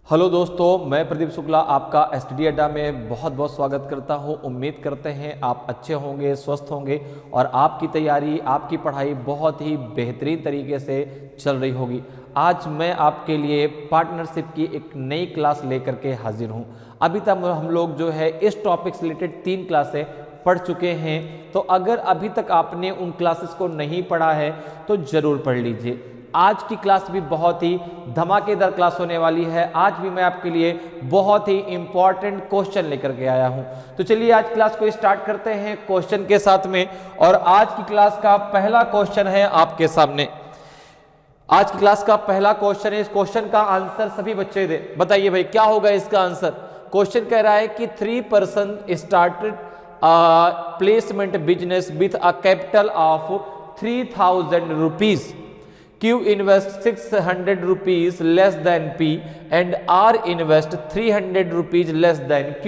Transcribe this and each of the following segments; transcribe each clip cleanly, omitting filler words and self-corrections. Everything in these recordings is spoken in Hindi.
हेलो दोस्तों, मैं प्रदीप शुक्ला आपका एसटीडी अड्डा में बहुत बहुत स्वागत करता हूं। उम्मीद करते हैं आप अच्छे होंगे, स्वस्थ होंगे और आपकी तैयारी, आपकी पढ़ाई बहुत ही बेहतरीन तरीके से चल रही होगी। आज मैं आपके लिए पार्टनरशिप की एक नई क्लास लेकर के हाजिर हूं। अभी तक हम लोग जो है इस टॉपिक से रिलेटेड 3 क्लासें पढ़ चुके हैं, तो अगर अभी तक आपने उन क्लासेस को नहीं पढ़ा है तो ज़रूर पढ़ लीजिए। आज की क्लास भी बहुत ही धमाकेदार क्लास होने वाली है। आज भी मैं आपके लिए बहुत ही इंपॉर्टेंट क्वेश्चन लेकर के आया हूं। तो चलिए आज क्लास को स्टार्ट करते हैं क्वेश्चन के साथ में। और आज की क्लास का पहला क्वेश्चन है आपके सामने। आज की क्लास का पहला क्वेश्चन है, इस क्वेश्चन का आंसर सभी बच्चे दे। बताइए भाई क्या होगा इसका आंसर। क्वेश्चन कह रहा है कि 3 person started placement business with a capital of 3000 rupees. Q invest 600 rupees less than P and R invest 300 rupees less than Q.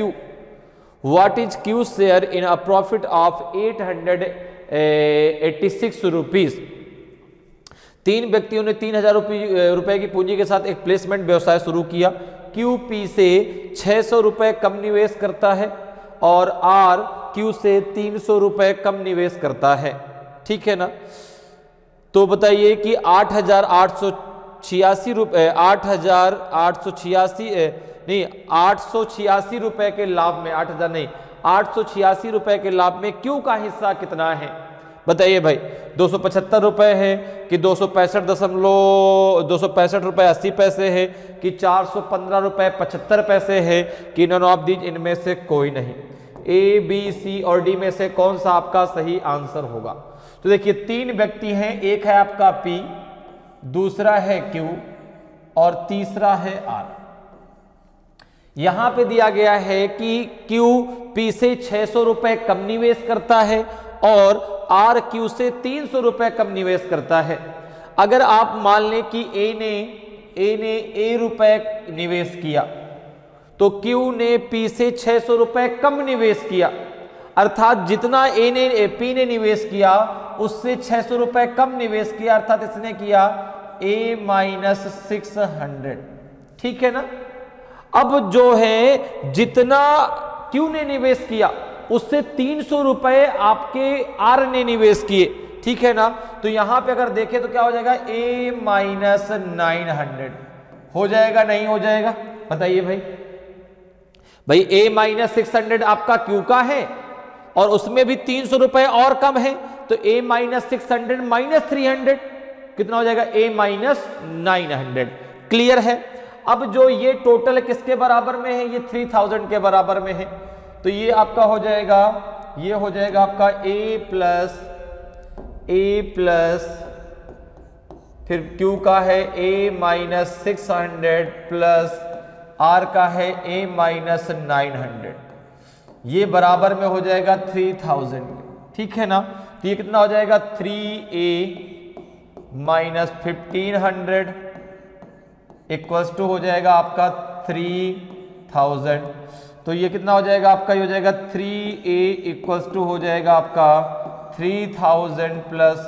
What is Q share in a profit of 886 rupees? 3 व्यक्तियों ने 3000 रुपए की पूंजी के साथ एक प्लेसमेंट व्यवसाय शुरू किया। Q P से 600 रुपए कम निवेश करता है और R Q से 300 रुपए कम निवेश करता है। ठीक है ना। तो बताइए कि 8,886 रुपए 886 रुपए के लाभ में 8,000 नहीं 886 रुपए के लाभ में क्यू का हिस्सा कितना है। बताइए भाई 275 रुपए है कि 265 रुपए 80 पैसे है कि 415 रुपए 75 पैसे है कि नॉन ऑफ दीज इनमें से कोई नहीं। ए बी सी और डी में से कौन सा आपका सही आंसर होगा। तो देखिए 3 व्यक्ति हैं, एक है आपका P, दूसरा है Q और तीसरा है R। यहां पे दिया गया है कि Q P से 600 रुपए कम निवेश करता है और R Q से 300 रुपए कम निवेश करता है। अगर आप मान लें कि A ने A रुपए निवेश किया तो Q ने P से 600 रुपए कम निवेश किया, अर्थात जितना P ने निवेश किया उससे 600 रुपए कम निवेश किया, अर्थात इसने किया A माइनस 600। ठीक है ना। अब जो है जितना Q ने निवेश किया उससे 300 रुपए आपके R ने निवेश किए। ठीक है ना। तो यहां पे अगर देखें तो क्या हो जाएगा A माइनस 900 हो जाएगा, नहीं हो जाएगा। बताइए भाई A माइनस 600 आपका Q का है और उसमें भी 300 रुपए और कम है, तो A माइनस 600 माइनस 300 कितना हो जाएगा A माइनस 900। क्लियर है। अब जो ये टोटल किसके बराबर में है, ये 3000 के बराबर में है, तो ये आपका हो जाएगा, ये हो जाएगा आपका A प्लस फिर Q का है A माइनस 600 प्लस R का है A माइनस 900, ये बराबर में हो जाएगा 3000। ठीक है ना। तो ये कितना हो जाएगा 3A माइनस 1500 इक्वल्स टू हो जाएगा आपका 3000। तो ये कितना हो जाएगा आपका, ये हो जाएगा 3A इक्वल्स टू हो जाएगा आपका 3000 प्लस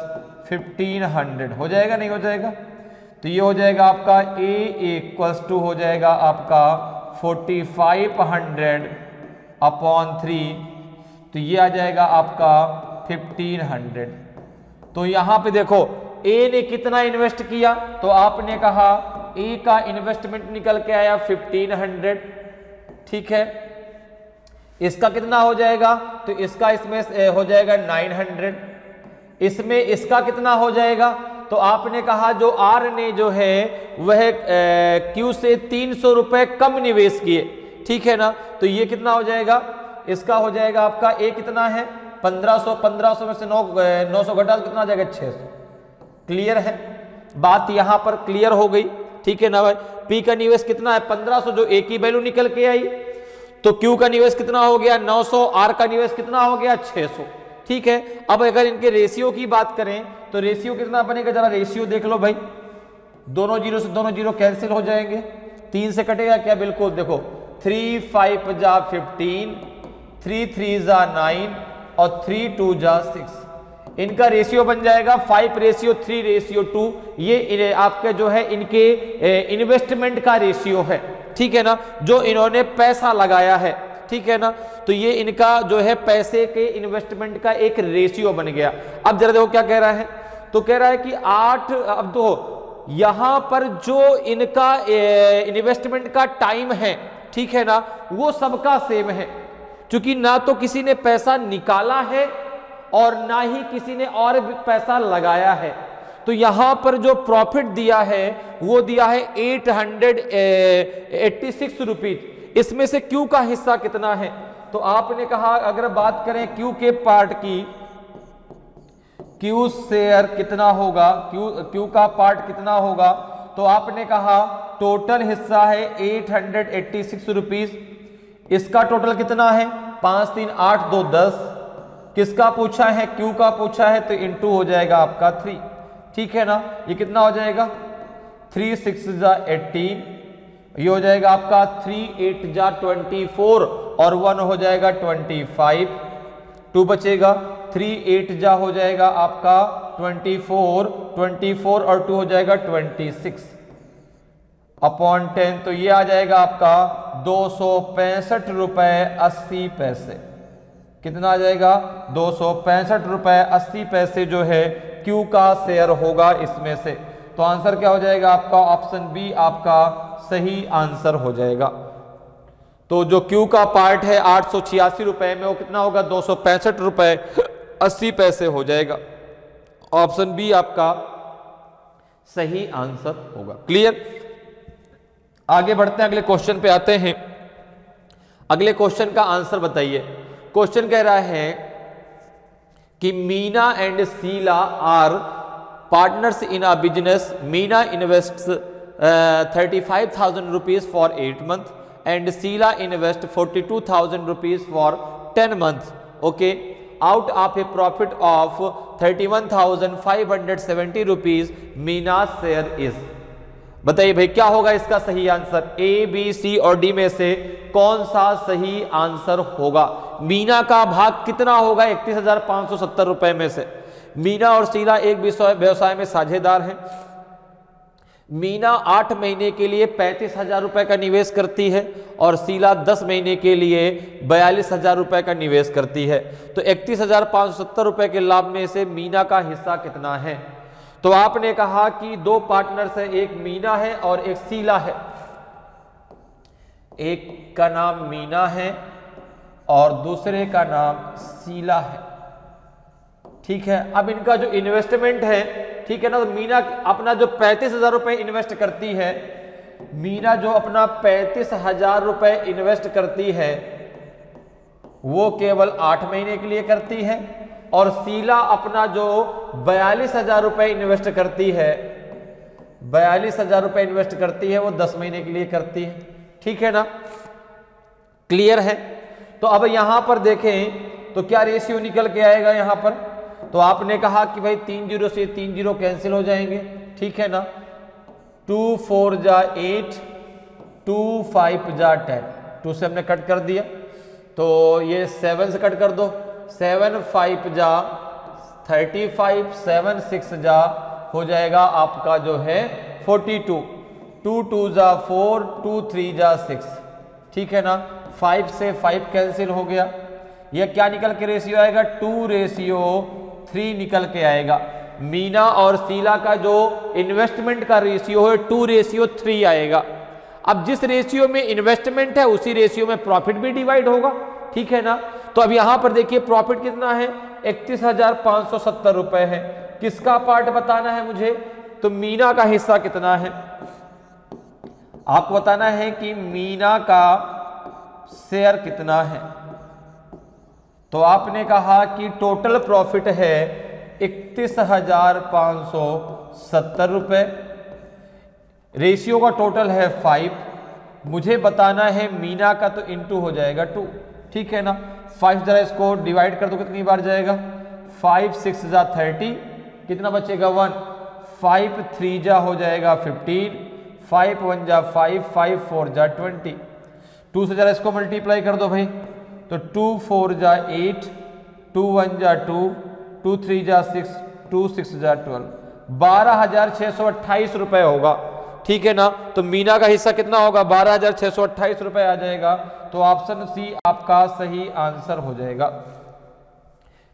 1500 हो जाएगा, नहीं हो जाएगा। तो ये हो जाएगा आपका A इक्वल्स टू हो जाएगा आपका 4500 अपॉन 3, तो ये आ जाएगा आपका 1500। तो यहां पे देखो A ने कितना इन्वेस्ट किया, तो आपने कहा A का इन्वेस्टमेंट निकल के आया 1500। ठीक है। इसका कितना हो जाएगा, तो इसका इसमें हो जाएगा 900, इसमें इसका कितना हो जाएगा, तो आपने कहा जो R ने जो है वह Q से 300 रुपए कम निवेश किए। ठीक है ना। तो ये कितना हो जाएगा, इसका हो जाएगा आपका A कितना है 1500 में से 900 घटा कितना हो जाएगा 600। क्लियर है। बात यहां पर क्लियर हो गई। ठीक है ना भाई। P का निवेश कितना है 1500, जो A की वैल्यू निकल के आई, तो Q का निवेश कितना हो गया 900, R का निवेश कितना हो गया 600। ठीक है। अब अगर इनके रेशियो की बात करें तो रेशियो कितना बनेगा, जरा रेशियो देख लो भाई। दोनों जीरो से दोनों जीरो कैंसिल हो जाएंगे, 3 से कटेगा क्या, बिल्कुल। देखो 3 5 जा 15, 3 3 जा 9 और 3 2 जा 6। इनका रेशियो बन जाएगा 5:3:2। ये आपके जो है इनके इन्वेस्टमेंट का रेशियो है। ठीक है ना, जो इन्होंने पैसा लगाया है, ठीक है ना, तो ये इनका जो है पैसे के इन्वेस्टमेंट का एक रेशियो बन गया। अब जरा देखो क्या कह रहा है, तो कह रहा है कि 8, अब तो यहां पर जो इनका इन्वेस्टमेंट का टाइम है, ठीक है ना, वो सबका सेम है, क्योंकि ना तो किसी ने पैसा निकाला है और ना ही किसी ने और पैसा लगाया है। तो यहां पर जो प्रॉफिट दिया है वो दिया है 886 रुपीज। इसमें से क्यू का हिस्सा कितना है, तो आपने कहा अगर बात करें क्यू के पार्ट की, क्यू शेयर कितना होगा, क्यू का पार्ट कितना होगा, तो आपने कहा टोटल हिस्सा है 886 रुपीज। इसका टोटल कितना है 5 3 8 2 10। किसका पूछा है, क्यू का पूछा है, तो इंटू हो जाएगा आपका 3, ठीक है ना। ये कितना हो जाएगा 3 6 जा 18, ये हो जाएगा आपका 3 8 जा 24 और 1 हो जाएगा 25, 2 बचेगा, 3 8 जा हो जाएगा आपका 24 और 2 हो जाएगा 26 अपॉन 10, तो ये आ जाएगा आपका 265 रुपए 80 पैसे। कितना आ जाएगा 265 रुपए 80 पैसे जो है क्यू का शेयर होगा इसमें से। तो आंसर क्या हो जाएगा आपका, ऑप्शन बी आपका सही आंसर हो जाएगा। तो जो क्यू का पार्ट है 886 रुपए में, वो कितना होगा 265 रुपए 80 पैसे हो जाएगा। ऑप्शन बी आपका सही आंसर होगा। क्लियर। आगे बढ़ते हैं, अगले क्वेश्चन पे आते हैं। अगले क्वेश्चन का आंसर बताइए। क्वेश्चन कह रहा है कि Meena and Sheela are partners in a business. Meena invests 35,000 rupees for 8 months and Sheila invest 42,000 rupees for 10 months. Okay, out of a profit of 31,570 rupees, Mina's share is। बताइए भाई क्या होगा इसका सही आंसर। ए बी सी और डी में से कौन सा सही आंसर होगा। मीना का भाग कितना होगा 31,570 रुपए में से। मीना और शीला एक व्यवसाय में साझेदार हैं। मीना 8 महीने के लिए 35,000 रुपए का निवेश करती है और शीला 10 महीने के लिए 42,000 रुपए का निवेश करती है। तो 31,570 रुपए के लाभ में से मीना का हिस्सा कितना है। तो आपने कहा कि 2 पार्टनर्स है, एक मीना है और एक शीला है। एक का नाम मीना है और दूसरे का नाम शीला है, ठीक है। अब इनका जो इन्वेस्टमेंट है, ठीक है ना, तो मीना अपना जो 35,000 रुपए इन्वेस्ट करती है, मीना जो अपना 35,000 रुपए इन्वेस्ट करती है वो केवल 8 महीने के लिए करती है और शीला अपना जो 42,000 रुपए इन्वेस्ट करती है, 42,000 रुपए इन्वेस्ट करती है वो 10 महीने के लिए करती है, ठीक है ना। क्लियर है। तो अब यहां पर देखें तो क्या रेशियो निकल के आएगा यहां पर। तो आपने कहा कि भाई 3 0 से 3 0 कैंसिल हो जाएंगे, ठीक है ना। 2 4 जा 8, 2 5 जा 10, 2 से हमने कट कर दिया तो ये 7 से कट कर दो, 7 5 जा 35, 7 6 जा हो जाएगा आपका जो है 42, 2 2 जा 4, 2 3 जा 6, ठीक है ना। 5 से 5 कैंसिल हो गया। यह क्या निकल के रेशियो आएगा 2:3 निकल के आएगा। मीना और शीला का जो इन्वेस्टमेंट का रेशियो है 2:3 आएगा। अब जिस रेशियो में इन्वेस्टमेंट है उसी रेशियो में प्रॉफिट भी डिवाइड होगा, ठीक है ना। तो अब यहां पर देखिए प्रॉफिट कितना है 31,570 रुपए है। किसका पार्ट बताना है मुझे, तो मीना का हिस्सा कितना है आपको बताना है कि मीना का शेयर कितना है। तो आपने कहा कि टोटल प्रॉफिट है 31,570 रुपए, रेशियो का टोटल है 5। मुझे बताना है मीना का, तो इंटू हो जाएगा 2, ठीक है ना। 5 जरा इसको डिवाइड कर दो कितनी बार जाएगा, 5 6 जा 30, कितना बचेगा 1, 5 3 जा हो जाएगा 15, 5 1 जा 5, 5 4 जा 20। 2 से जरा इसको मल्टीप्लाई कर दो भाई, तो 2 4 जा 8, 2 1 जा 2, 2 3 जा 6, 2 6 जा 12, 12,628 रुपए होगा। ठीक है ना। तो मीना का हिस्सा कितना होगा, 12,628 रुपए आ जाएगा। तो ऑप्शन सी आपका सही आंसर हो जाएगा।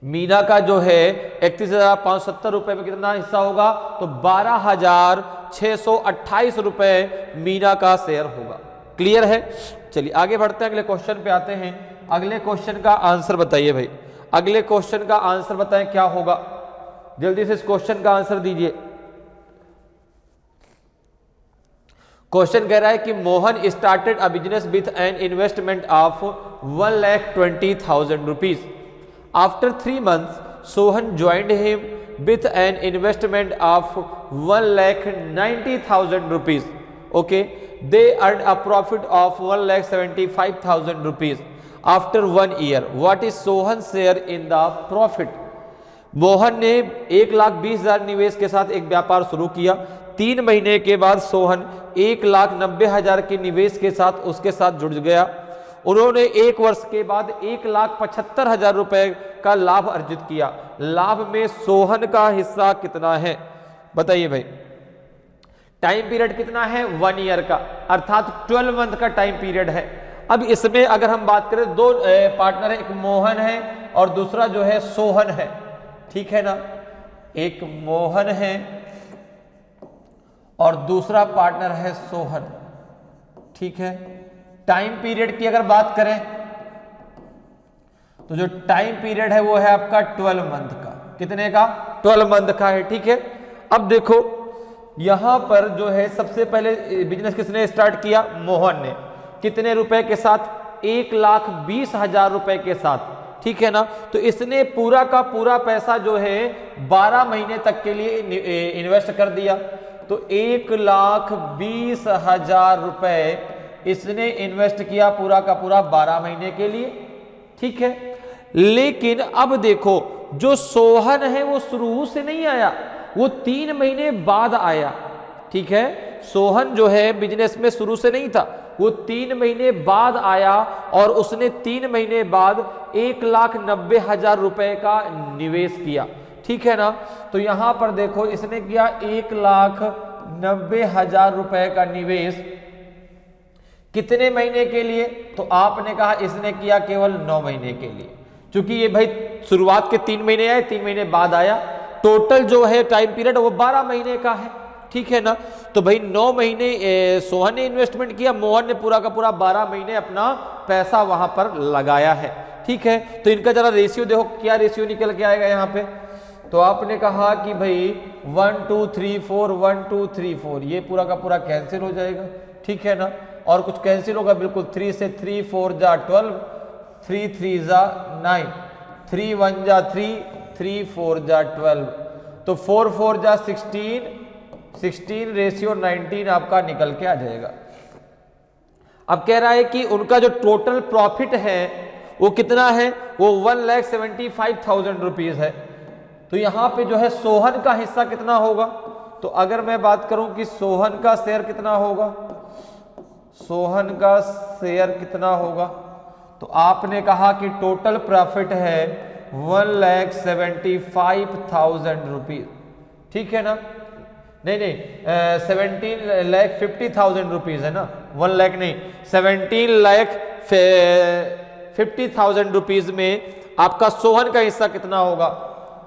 मीना का जो है 31,570 रुपए में कितना हिस्सा होगा, तो 12,628 रुपए मीना का शेयर होगा। क्लियर है। चलिए आगे बढ़ते हैं, अगले क्वेश्चन पे आते हैं। अगले क्वेश्चन का आंसर बताइए भाई, अगले क्वेश्चन का आंसर बताएं क्या होगा, जल्दी से इस क्वेश्चन का आंसर दीजिए। क्वेश्चन कह रहा है कि Mohan started a business with an investment of 1,20,000 rupees. After 3 months, Sohan joined him with an investment of 1,90,000 rupees. Okay, they earned a profit of 1,75,000 rupees after 1 year. What is Sohan's share in the profit? Mohan ने 1,20,000 निवेश के साथ एक व्यापार शुरू किया। 3 महीने के बाद सोहन 1,90,000 के निवेश के साथ उसके साथ जुड़ गया। उन्होंने 1 वर्ष के बाद 1,75,000 रुपए का लाभ अर्जित किया। लाभ में सोहन का हिस्सा कितना है, बताइए भाई। टाइम पीरियड कितना है, 1 ईयर का, अर्थात 12 मंथ का टाइम पीरियड है। अब इसमें अगर हम बात करें, 2 पार्टनर है, एक मोहन है और दूसरा जो है सोहन है, ठीक है ना। एक मोहन है और दूसरा पार्टनर है सोहन, ठीक है। टाइम पीरियड की अगर बात करें तो जो टाइम पीरियड है वो है आपका 12 मंथ का। कितने का, 12 मंथ का है, ठीक है। अब देखो यहां पर जो है सबसे पहले बिजनेस किसने स्टार्ट किया, मोहन ने। कितने रुपए के साथ, 1,20,000 रुपए के साथ, ठीक है ना। तो इसने पूरा का पूरा पैसा जो है 12 महीने तक के लिए इन्वेस्ट कर दिया। तो 1,20,000 रुपए इसने इन्वेस्ट किया पूरा का पूरा 12 महीने के लिए, ठीक है। लेकिन अब देखो जो सोहन है वो शुरू से नहीं आया, वो 3 महीने बाद आया, ठीक है। सोहन जो है बिजनेस में शुरू से नहीं था, वो 3 महीने बाद आया और उसने 3 महीने बाद 1,90,000 रुपए का निवेश किया, ठीक है ना। तो यहां पर देखो इसने किया 1,90,000 रुपए का निवेश, कितने महीने के लिए, तो आपने कहा इसने किया केवल 9 महीने के लिए। क्योंकि ये भाई शुरुआत के 3 महीने आए, 3 महीने बाद आया, टोटल जो है टाइम पीरियड वो 12 महीने का है, ठीक है ना। तो भाई 9 महीने सोहन ने इन्वेस्टमेंट किया, मोहन ने पूरा का पूरा 12 महीने अपना पैसा वहां पर लगाया है, ठीक है। तो इनका जरा रेशियो देखो, क्या रेशियो निकल के आएगा यहाँ पे। तो आपने कहा कि भाई 1 2 3 4 1 2 3 4, ये पूरा का पूरा कैंसिल हो जाएगा, ठीक है ना। और कुछ कैंसिल होगा बिल्कुल, 3 से 3 4 जा 12, 3 3 जा 9, 3 1 जा 3, 3 4 जा 12, तो 4 4 जा 16, 16 रेशियो 19 आपका निकल के आ जाएगा। अब कह रहा है कि उनका जो टोटल प्रॉफिट है वो कितना है, वो 1,75,000 रुपीज है। तो यहां पे जो है सोहन का हिस्सा कितना होगा, तो अगर मैं बात करूं कि सोहन का शेयर कितना होगा, सोहन का शेयर कितना होगा, तो आपने कहा कि टोटल प्रॉफिट है 1,75,000 रुपीज, ठीक है ना। नहीं 17,50,000 रुपीज है ना, 1 लाख नहीं, 17,50,000 रुपीज में आपका सोहन का हिस्सा कितना होगा।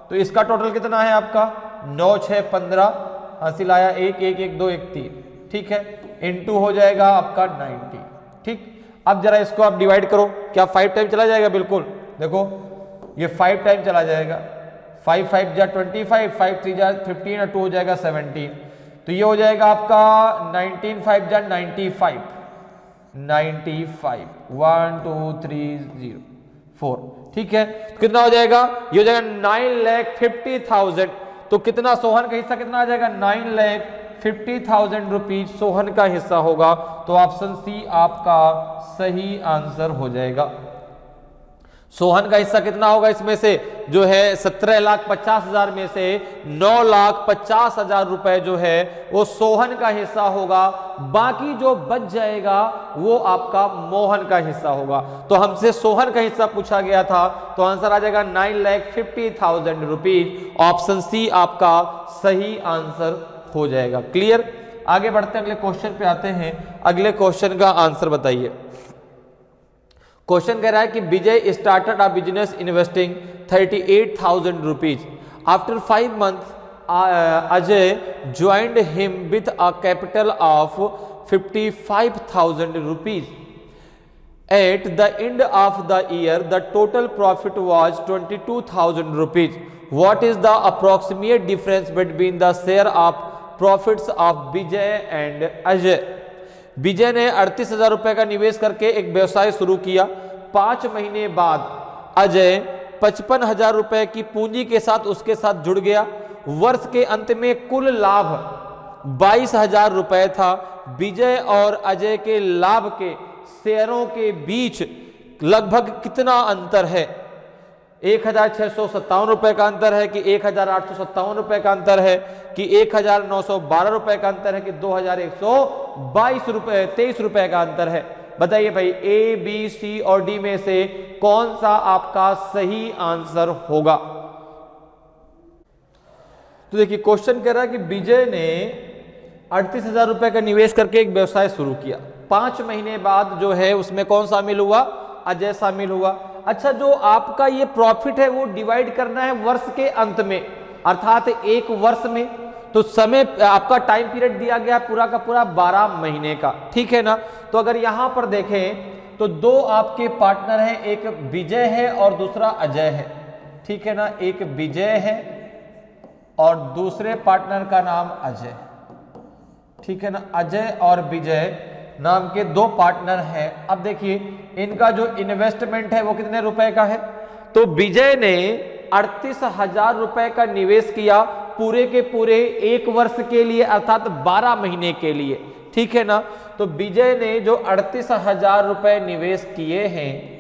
तो इसका टोटल कितना है आपका, 9 6 15, हासिल आया 1 1 1 2 1 3, ठीक है, इनटू हो जाएगा आपका 90, ठीक। अब जरा इसको आप डिवाइड करो, क्या 5 टाइम चला जाएगा, बिल्कुल देखो ये 5 टाइम चला जाएगा, 5 5 जा 25, 5 3 जा 15 और 2 हो जाएगा 17, तो ये हो जाएगा आपका 19 5 जा 95, 95 1 2 3 0 4, ठीक है। तो कितना हो जाएगा, ये हो जाएगा 9,50,000। तो कितना सोहन का हिस्सा कितना आ जाएगा, 9,50,000 रुपीज सोहन का हिस्सा होगा। तो ऑप्शन सी आपका सही आंसर हो जाएगा। सोहन का हिस्सा कितना होगा इसमें से, जो है 17,50,000 में से 9,50,000 रुपए जो है वो सोहन का हिस्सा होगा, बाकी जो बच जाएगा वो आपका मोहन का हिस्सा होगा। तो हमसे सोहन का हिस्सा पूछा गया था, तो आंसर आ जाएगा 9,50,000 रुपीज। ऑप्शन सी आपका सही आंसर हो जाएगा। क्लियर। आगे बढ़ते हैं, अगले क्वेश्चन पे आते हैं। अगले क्वेश्चन का आंसर बताइए। क्वेश्चन कह रहा है कि Vijay started a business investing 38,000 rupees. After 5 months Ajay joined him with a capital of 55,000 rupees. At the end of the year, the total profit was 22,000 rupees. What is the approximate difference between the share of profits of Vijay and Ajay? विजय ने 38,000 रुपए का निवेश करके एक व्यवसाय शुरू किया। 5 महीने बाद अजय 55,000 रुपए की पूंजी के साथ उसके साथ जुड़ गया। वर्ष के अंत में कुल लाभ 22,000 रुपए था। विजय और अजय के लाभ के शेयरों के बीच लगभग कितना अंतर है? 1,657 रुपए का अंतर है कि 1,857 रुपए का अंतर है कि 1,912 रुपए का अंतर है कि 2,122 रुपए का अंतर है? बताइए भाई, ए बी सी और डी में से कौन सा आपका सही आंसर होगा? तो देखिए क्वेश्चन कह रहा है कि विजय ने 38,000 रुपए का निवेश करके एक व्यवसाय शुरू किया। 5 महीने बाद जो है उसमें कौन शामिल हुआ? अजय शामिल हुआ। अच्छा, जो आपका ये प्रॉफिट है वो डिवाइड करना है वर्ष के अंत में, अर्थात एक वर्ष में। तो समय आपका टाइम पीरियड दिया गया पूरा का पूरा 12 महीने का, ठीक है ना। तो अगर यहां पर देखें तो 2 आपके पार्टनर हैं, एक विजय है और दूसरा अजय है, ठीक है ना। एक विजय है और दूसरे पार्टनर का नाम अजय, ठीक है ना। अजय और विजय नाम के 2 पार्टनर हैं। अब देखिए इनका जो इन्वेस्टमेंट है वो कितने रुपए का है? तो विजय ने 38,000 रुपए का निवेश किया पूरे के पूरे एक वर्ष के लिए, अर्थात 12 महीने के लिए, ठीक है ना। तो विजय ने जो 38,000 रुपए निवेश किए हैं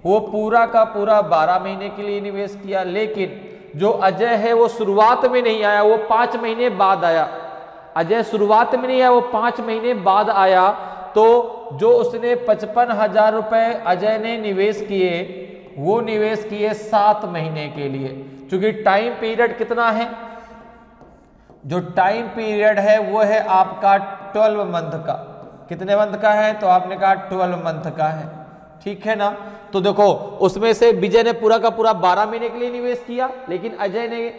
वो पूरा का पूरा 12 महीने के लिए निवेश किया। लेकिन जो अजय है वो शुरुआत में नहीं आया, वो 5 महीने बाद आया। अजय शुरुआत में नहीं आया, वो 5 महीने बाद आया। तो जो उसने 55,000 रुपए अजय ने निवेश किए वो निवेश किए 7 महीने के लिए। क्योंकि टाइम पीरियड कितना है? जो टाइम पीरियड है वो है आपका 12 मंथ का। कितने मंथ का है? तो आपने कहा 12 मंथ का है, ठीक है ना। तो देखो उसमें से विजय ने पूरा का पूरा 12 महीने के लिए निवेश किया, लेकिन अजय ने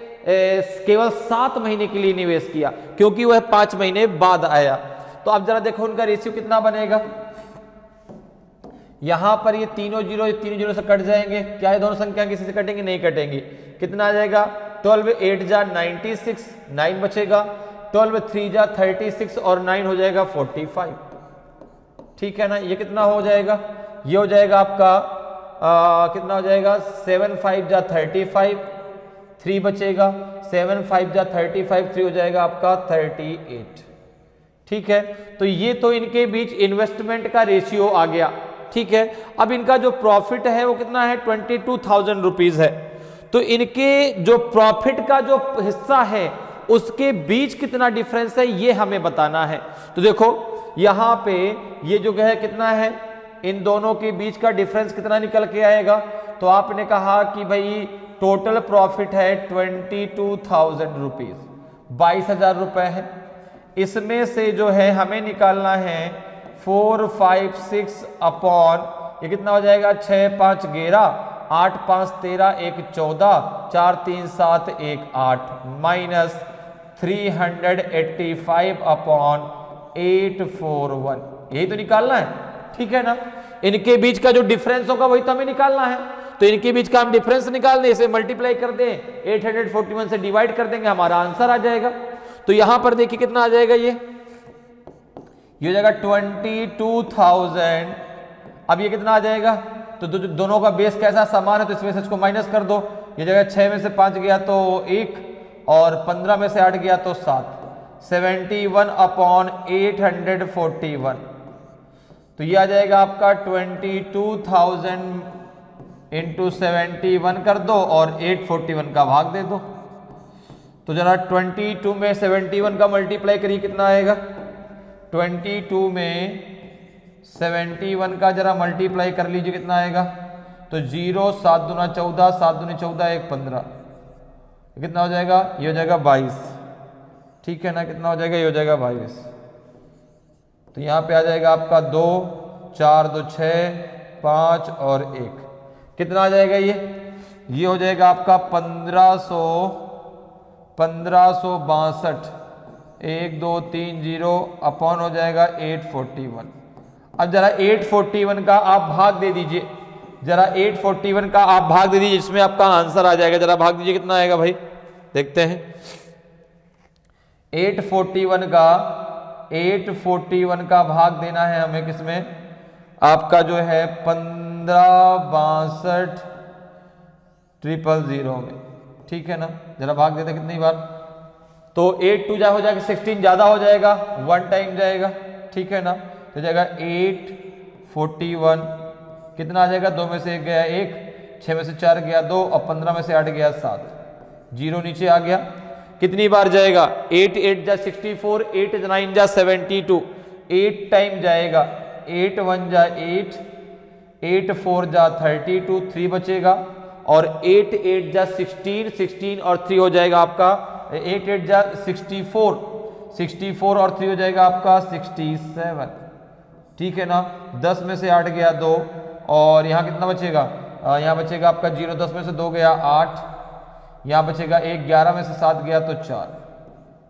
केवल 7 महीने के लिए निवेश किया, क्योंकि वह 5 महीने बाद आया। तो आप जरा देखो उनका रेशियो कितना बनेगा। यहां पर ये तीनों जीरो से कट जाएंगे। क्या ये दोनों संख्या किसी से कटेंगे? नहीं कटेंगे। कितना आ जाएगा? 12 8 जा 96, 9 बचेगा। 12 3 जा 36 और 9 हो जाएगा 45, ठीक है ना। ये कितना हो जाएगा? ये हो जाएगा आपका कितना हो जाएगा? 7 5 जा 35, 3 बचेगा। 7 5 जा 35, 3 हो जाएगा आपका 38, ठीक है। तो ये तो इनके बीच इन्वेस्टमेंट का रेशियो आ गया, ठीक है। अब इनका जो प्रॉफिट है वो कितना है? 22,000 रुपीज है। तो इनके जो प्रॉफिट का जो हिस्सा है उसके बीच कितना डिफरेंस है ये हमें बताना है। तो देखो यहां पे ये जो है कितना है, इन दोनों के बीच का डिफरेंस कितना निकल के आएगा? तो आपने कहा कि भाई टोटल प्रॉफिट है 22,000 रुपीज, 22,000 रुपए है। इसमें से जो है हमें निकालना है 4 5 6 अपॉन ये कितना हो जाएगा? 6 5 11, 8 5 13, 1 14, 4 3 7 1 8 माइनस 385 अपॉन 841। यही तो निकालना है, ठीक है ना। इनके बीच का जो डिफरेंस होगा वही तो हमें निकालना है। तो इनके बीच का हम डिफरेंस निकाल दें, इसे मल्टीप्लाई कर दें, 841 से डिवाइड कर देंगे, हमारा आंसर आ जाएगा। तो यहां पर देखिए कितना आ जाएगा? ये हो जाएगा 22,000। अब ये कितना आ जाएगा? तो दोनों का बेस कैसा समान है, तो इसमें से इसको माइनस कर दो। ये जगह 6 में से 5 गया तो 1 और 15 में से 8 गया तो 7, 71 अपॉन 841। तो ये आ जाएगा आपका 22,000 इंटू 71 कर दो और 841 का भाग दे दो। तो जरा 22 में 71 का मल्टीप्लाई करिए, कितना आएगा? 22 में 71 का जरा मल्टीप्लाई कर लीजिए, कितना आएगा? तो 0 7 दूना 14, 7 दूनी 14, 1 15, कितना हो जाएगा? ये हो जाएगा 22, ठीक है ना। कितना हो जाएगा? ये हो जाएगा 22। तो यहाँ पे आ जाएगा आपका 2, 4 2 6, 5 और 1, कितना आ जाएगा ये हो जाएगा आपका 1562, 1 2 3 0 अपॉन हो जाएगा 841। अब जरा 841 का आप भाग दे दीजिए, जरा 841 का आप भाग दे दीजिए, इसमें आपका आंसर आ जाएगा। जरा भाग दीजिए, कितना आएगा भाई, देखते हैं। 841 का भाग देना है हमें किसमें, आपका जो है 1562,000 में, ठीक है ना। जरा भाग देते कितनी बार, तो 8 2 हो जाएगा 16, ज्यादा हो जाएगा 1 टाइम जाएगा, ठीक है ना। तो जाएगा 841, कितना आ जाएगा, 2 में से 1 गया 1, 6 में से 4 गया 2 और 15 में से 8 गया 7, 0 नीचे आ गया। कितनी बार जाएगा, 8 8 जा 64, 8 9 जा 72, 8 टाइम जाएगा, 8 1 जा 8, 8 4 जा 32, 3 बचेगा, और 8 8 जा 16, 16 और 3 हो जाएगा आपका 8 8 जा 64, 64 और 3 हो जाएगा आपका 67, ठीक है ना। 10 में से 8 गया 2, और यहाँ कितना बचेगा, यहाँ बचेगा आपका 0, 10 में से 2 गया 8, यहाँ बचेगा 1, 11 में से 7 गया तो 4,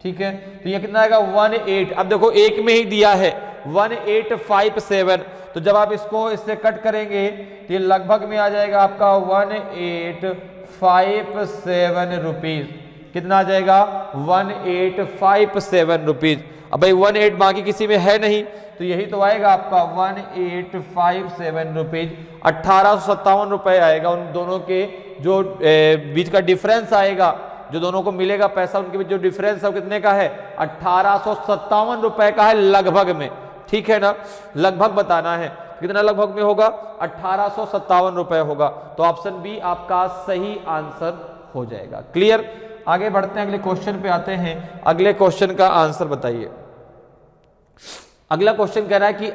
ठीक है। तो ये कितना आएगा 18, अब देखो एक में ही दिया है 1857, तो जब आप इसको इससे कट करेंगे तो ये लगभग में आ जाएगा आपका 1857 रुपीज। कितना आ जाएगा, 1857 रुपीज। अब भाई 18 बाकी किसी में है नहीं, तो यही तो आएगा आपका 1857 रुपीज, 1857 रुपए आएगा। उन दोनों के जो बीच का डिफरेंस आएगा, जो दोनों को मिलेगा पैसा, उनके बीच जो डिफरेंस है कितने का है, 1857 रुपए का है लगभग में, ठीक है ना। लगभग बताना है, कितना लगभग में होगा, 1857 रुपए होगा। तो ऑप्शन बी आपका सही आंसर हो जाएगा। क्लियर, आगे बढ़ते हैं, अगले क्वेश्चन पे आते हैं। अगले क्वेश्चन का आंसर बताइए। अगला क्वेश्चन कह रहा है कि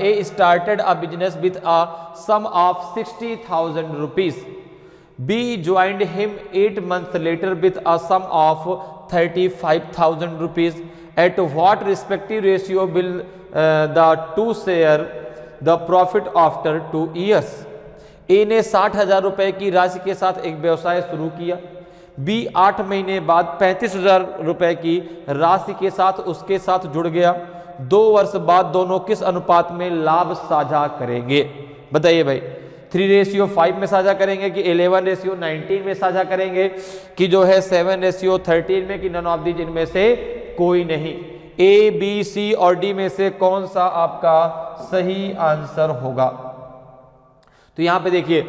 A started a business with a sum of 60,000 rupees, B joined him 8 months later with a sum of 35,000 rupees. At what respective ratio will the two share the profit after 2 years? ए ने 60,000 रुपए की राशि के साथ एक व्यवसाय शुरू किया, बी 8 महीने बाद 35,000 रुपए की राशि के साथ उसके साथ जुड़ गया, 2 वर्ष बाद दोनों किस अनुपात में लाभ साझा करेंगे? बताइए भाई, 3:5 में साझा करेंगे कि 11:19 में साझा करेंगे कि जो है 7:13 में, कि नन ऑफ दीज इनमें से कोई नहीं। ए बी सी और डी में से कौन सा आपका सही आंसर होगा? तो यहां पे देखिए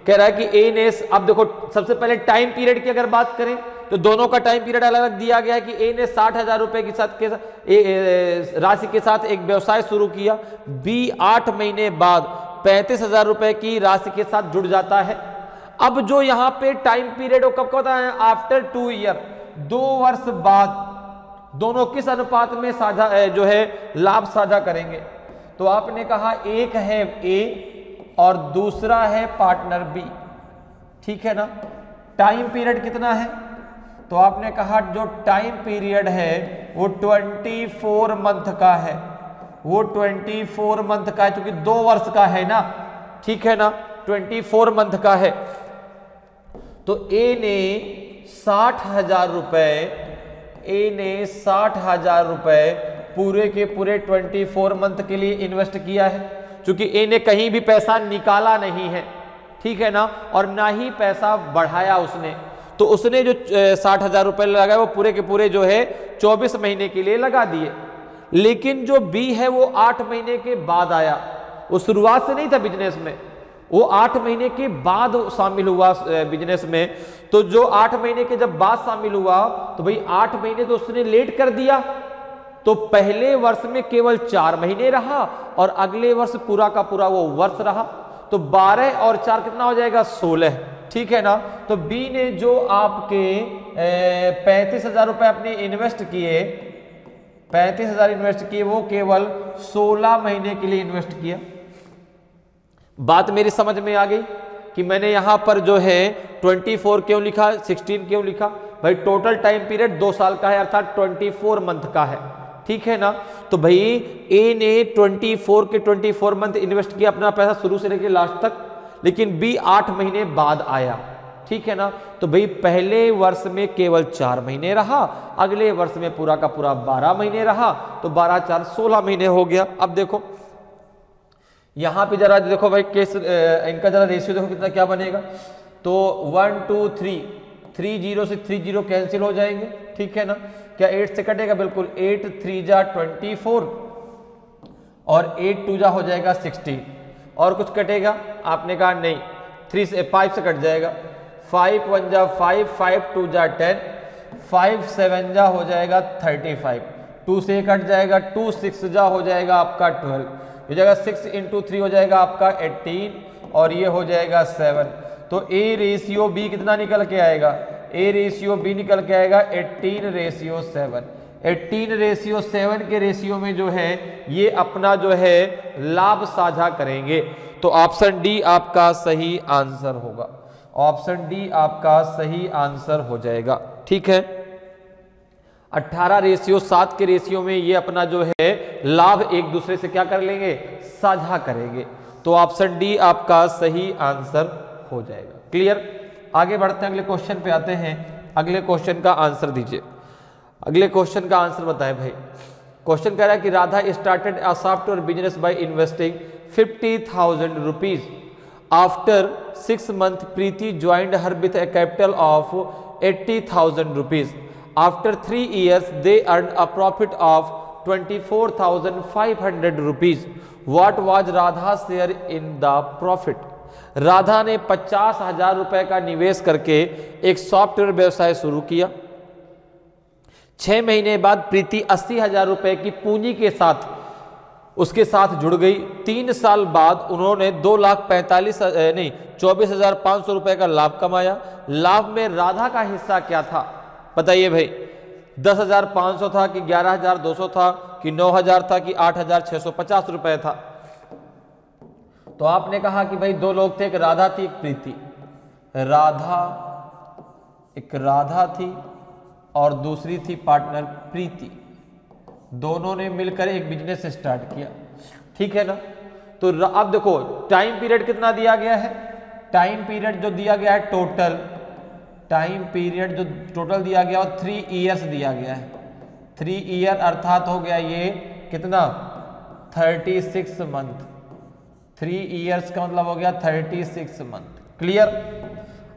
कह रहा है कि ए ने, अब देखो सबसे पहले टाइम पीरियड की अगर बात करें तो दोनों का टाइम पीरियड अलग अलग दिया गया है कि ए ने 60,000 रुपए के साथ राशि के साथ एक व्यवसाय शुरू किया, बी 8 महीने बाद 35,000 रुपए की राशि के साथ जुड़ जाता है। अब जो यहां पे टाइम पीरियड वो कब होता है, आफ्टर 2 ईयर, 2 वर्ष बाद दोनों किस अनुपात में साझा जो है लाभ साझा करेंगे? तो आपने कहा एक है ए और दूसरा है पार्टनर बी, ठीक है ना। टाइम पीरियड कितना है? तो आपने कहा जो टाइम पीरियड है वो 24 मंथ का है, वो 24 मंथ का है, क्योंकि 2 वर्ष का है ना, ठीक है ना, 24 मंथ का है। तो ए ने 60,000 रुपए, ए ने 60,000 रुपए पूरे के पूरे 24 मंथ के लिए इन्वेस्ट किया है, क्योंकि ए ने कहीं भी पैसा निकाला नहीं है, ठीक है ना, और ना ही पैसा बढ़ाया उसने। तो उसने जो 60,000 रुपए लगाए वो पूरे के पूरे जो है 24 महीने के लिए लगा दिए। लेकिन जो बी है वो 8 महीने के बाद आया, वो शुरुआत से नहीं था बिजनेस में, वो 8 महीने के बाद शामिल हुआ बिजनेस में। तो जो 8 महीने के जब बाद शामिल हुआ तो भाई 8 महीने तो उसने लेट कर दिया, तो पहले वर्ष में केवल 4 महीने रहा और अगले वर्ष पूरा का पूरा वो वर्ष रहा। तो 12 और 4 कितना हो जाएगा, 16, ठीक है ना। तो बी ने जो आपके 35,000 रुपए अपने इन्वेस्ट किए, 35,000 इन्वेस्ट किए, वो केवल 16 महीने के लिए इन्वेस्ट किया। बात मेरी समझ में आ गई कि मैंने यहां पर जो है 24 क्यों लिखा, 16 क्यों लिखा? भाई टोटल टाइम पीरियड 2 साल का है, अर्थात 24 मंथ का है, ठीक है ना। तो भाई ए ने 24 के 24 मंथ इन्वेस्ट किया अपना पैसा शुरू से लेकर लास्ट तक, लेकिन बी 8 महीने बाद आया, ठीक है ना। तो भाई पहले वर्ष में केवल 4 महीने रहा, अगले वर्ष में पूरा का पूरा 12 महीने रहा, तो 12 4 16 महीने हो गया। अब देखो यहां पे जरा देखो भाई केस इनका जरा रेशियो देखो कितना क्या बनेगा। तो 1 2 3 3 0 से 3 0 कैंसिल हो जाएंगे, ठीक है ना। क्या 8 से कटेगा, बिल्कुल 8 3 जा 24 और 8 2 जा हो जाएगा 16। और कुछ कटेगा, आपने कहा नहीं 3 से 5 से कट जाएगा, 5 1 जा 5 5 2 जा 10 5 7 जा हो जाएगा 35, 2 से कट जाएगा 2 6 जा हो जाएगा आपका 12, हो जाएगा 6 × 3 हो जाएगा आपका 18 और ये हो जाएगा 7। तो ए रेशियो बी कितना निकल के आएगा, ए रेशियो बी निकल के आएगा 18:7। 18:7 के रेशियो में जो है ये अपना जो है लाभ साझा करेंगे। तो ऑप्शन डी आपका सही आंसर होगा, ऑप्शन डी आपका सही आंसर हो जाएगा, ठीक है। 18:7 के रेशियो में ये अपना जो है लाभ एक दूसरे से क्या कर लेंगे, साझा करेंगे। तो ऑप्शन डी आपका सही आंसर हो जाएगा। क्लियर। आगे बढ़ते हैं, अगले क्वेश्चन पे आते हैं। अगले क्वेश्चन का आंसर दीजिए, अगले क्वेश्चन का आंसर बताएं भाई। क्वेश्चन कह रहा है कि Radha started a software business by investing 50,000 rupees. After 6 months Preeti joined her with A capital of 80,000 rupees. After 3 years they earned a profit of 24,500 rupees. What was Radha share in the profit. Radha ने 50,000 रुपए का निवेश करके एक सॉफ्टवेयर व्यवसाय शुरू किया। 6 महीने बाद प्रीति 80,000 रुपए की पूंजी के साथ उसके साथ जुड़ गई। 3 साल बाद उन्होंने 24,500 रुपए का लाभ कमाया। लाभ में राधा का हिस्सा क्या था बताइए भाई, 10,500 था कि 11,200 था कि 9,000 था कि 8,650 रुपए था। तो आपने कहा कि भाई 2 लोग थे, एक राधा थी एक प्रीति। एक राधा थी और दूसरी थी पार्टनर प्रीति। दोनों ने मिलकर एक बिजनेस स्टार्ट किया, ठीक है ना। तो अब देखो टाइम पीरियड कितना दिया गया है, टाइम पीरियड जो दिया गया है टोटल, टाइम पीरियड जो टोटल दिया गया और 3 years दिया गया है। 3 year अर्थात हो गया ये कितना 36 मंथ। 3 years का मतलब हो गया 36 मंथ। क्लियर।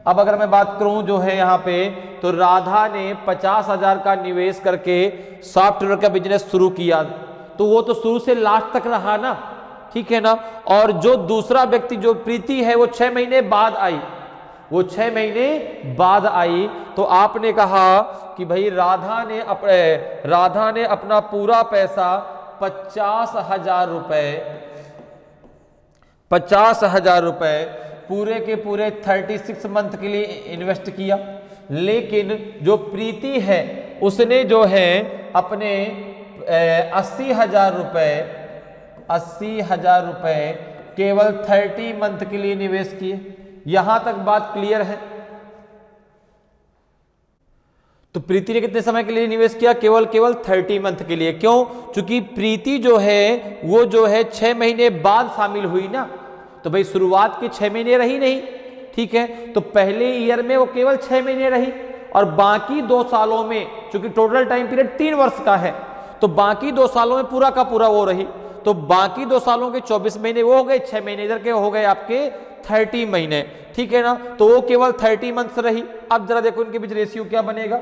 अब अगर मैं बात करूं जो है यहाँ पे, तो राधा ने 50,000 का निवेश करके सॉफ्टवेयर का बिजनेस शुरू किया, तो वो तो शुरू से लास्ट तक रहा ना, ठीक है ना। और जो दूसरा व्यक्ति जो प्रीति है वो 6 महीने बाद आई, वो 6 महीने बाद आई। तो आपने कहा कि भाई राधा ने अपना पूरा पैसा 50,000 रुपए पूरे के पूरे 36 मंथ के लिए इन्वेस्ट किया। लेकिन जो प्रीति है उसने जो है अपने 80,000 रुपए केवल 30 मंथ के लिए निवेश किए। यहां तक बात क्लियर है। तो प्रीति ने कितने समय के लिए निवेश किया, केवल 30 मंथ के लिए। क्यों, क्योंकि प्रीति जो है वो जो है 6 महीने बाद शामिल हुई ना, तो भाई शुरुआत के 6 महीने रही नहीं, ठीक है। तो पहले ईयर में वो केवल 6 महीने रही और बाकी 2 सालों में, चूंकि टोटल टाइम पीरियड 3 वर्ष का है, तो बाकी 2 सालों में पूरा का पूरा वो रही। तो बाकी 2 सालों के 24 महीने वो हो गए, 6 महीने इधर के हो गए आपके 30 महीने, ठीक है ना। तो वो केवल 30 मंथ्स रही। अब जरा देखो इनके बीच रेशियो क्या बनेगा।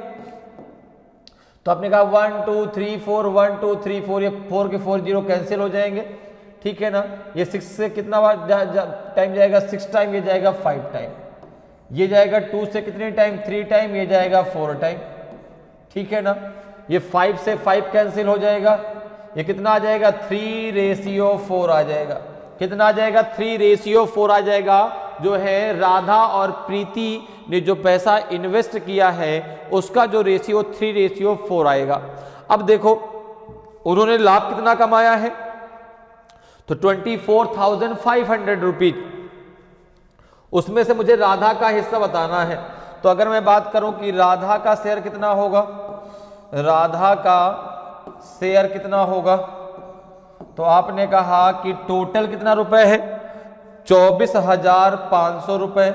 तो आपने कहा 1 2 3 4 1 2 3 4, ये 4 के 4 0 कैंसिल हो जाएंगे, ठीक है ना। ये 6 से कितना बार टाइम जाएगा, 6 टाइम, ये जाएगा 5 टाइम, ये जाएगा 2 से कितने टाइम, 3 टाइम, ये जाएगा 4 टाइम, ठीक है ना। ये 5 से 5 कैंसिल हो जाएगा, ये कितना आ जाएगा 3:4 आ जाएगा। कितना आ जाएगा 3:4 आ जाएगा। जो है राधा और प्रीति ने जो पैसा इन्वेस्ट किया है उसका जो रेशियो 3:4 आएगा। अब देखो उन्होंने लाभ कितना कमाया है, तो 24,500 रुपीज। उसमें से मुझे राधा का हिस्सा बताना है। तो अगर मैं बात करूं कि राधा का शेयर कितना होगा, राधा का शेयर कितना होगा? तो आपने कहा कि टोटल कितना रुपए है? 24,500 रुपए।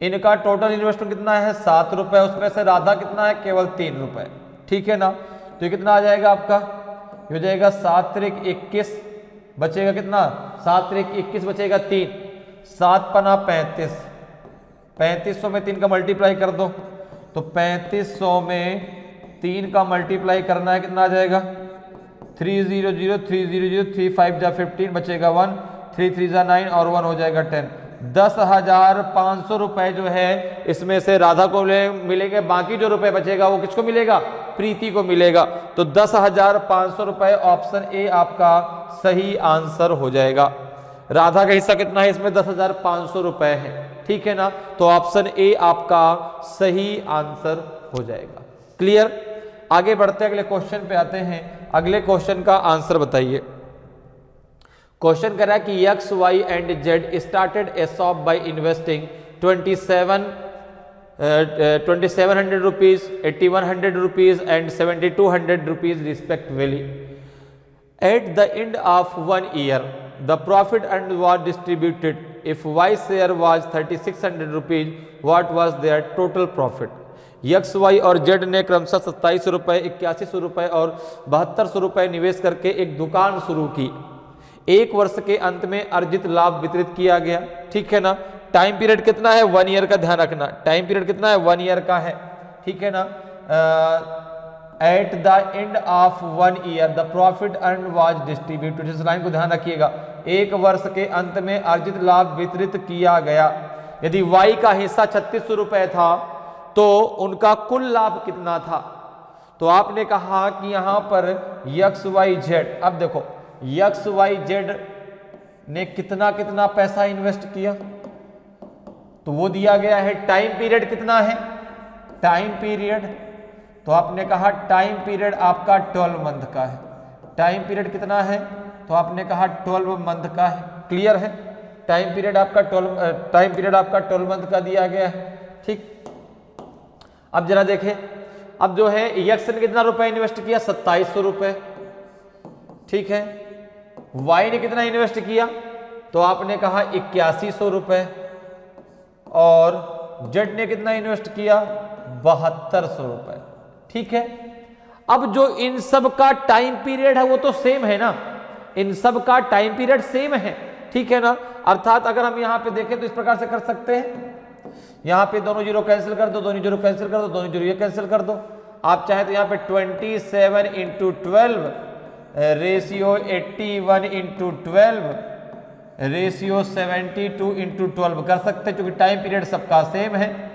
इनका टोटल इन्वेस्टमेंट कितना है? 7 रुपए। उसमें से राधा कितना है? केवल 3 रुपए। ठीक है ना? तो ये कितना आ जाएगा आपका? ये हो जाएगा 7 त्रिक 21, बचेगा कितना? 7 त्रिक 21 बचेगा 3, 7 पना 35, 3500 में 3 का मल्टीप्लाई कर दो, तो 3500 में 3 का मल्टीप्लाई करना है, कितना आ जाएगा? 300 300 3 5 जा 15, बचेगा 1, 3 3 जा 9 और 1 हो जाएगा 10। 10,500 रुपए जो है इसमें से राधा को मिलेंगे, बाकी जो रुपए बचेगा वो किसको मिलेगा? प्रीति को मिलेगा। तो 10,500 रुपए ऑप्शन ए आपका सही आंसर हो जाएगा। राधा का हिस्सा कितना है इसमें? 10,500 रुपए है। ठीक है ना? तो ऑप्शन ए आपका सही आंसर हो जाएगा। क्लियर? आगे बढ़ते अगले क्वेश्चन पे आते हैं। अगले क्वेश्चन का आंसर बताइए। क्वेश्चन कह रहा है कि X Y and Z started a shop by investing 2700 rupees, 8100 rupees and 7200 rupees respectively. At the end of 1 year the profit and was distributed. If Y share was 3600 rupees, what was their total profit? X, Y और Z ने क्रमशः 2700 रुपए, 8100 रुपए और 7200 रुपए निवेश करके एक दुकान शुरू की। एक वर्ष के अंत में अर्जित लाभ वितरित किया गया। ठीक है ना? टाइम पीरियड कितना है? 1 year का ध्यान रखना। टाइम पीरियड कितना है? 1 year का है। ठीक है ना? Eight the end of 1 year the profit earn was distributed. इस लाइन को ध्यान रखिएगा। एक वर्ष के अंत में अर्जित लाभ वितरित किया गया। यदि Y का हिस्सा 3600 रुपए था तो उनका कुल लाभ कितना था? तो आपने कहा कि यहां पर एक्स वाई जेड, अब देखो एक्स वाई जेड ने कितना कितना पैसा इन्वेस्ट किया, तो वो दिया गया है। टाइम पीरियड कितना है? टाइम पीरियड, तो आपने कहा टाइम पीरियड आपका 12 मंथ का है। टाइम पीरियड कितना है? तो आपने कहा 12 मंथ का है। क्लियर है? टाइम पीरियड आपका 12 मंथ का दिया गया है। ठीक, अब जरा देखें, अब जो है एक्स ने कितना रुपए इन्वेस्ट किया? 2700 रुपए। ठीक है, वाई ने कितना इन्वेस्ट किया? तो आपने कहा 8100 रुपए। और जेड ने कितना इन्वेस्ट किया? 7200 रुपए। ठीक है, अब जो इन सब का टाइम पीरियड है वो तो सेम है ना, इन सब का टाइम पीरियड सेम है। ठीक है ना? अर्थात अगर हम यहां पे देखें तो इस प्रकार से कर सकते हैं, यहां पे दोनों जीरो कैंसिल कर दो, दोनों जीरो कैंसिल कर दो, दोनों जीरो ये कैंसिल कर दो। आप चाहे तो यहां पे 27 × 12 रेशियो 81 × 12 रेशियो 72 × 12 कर सकते हैं, क्योंकि टाइम पीरियड सबका सेम है।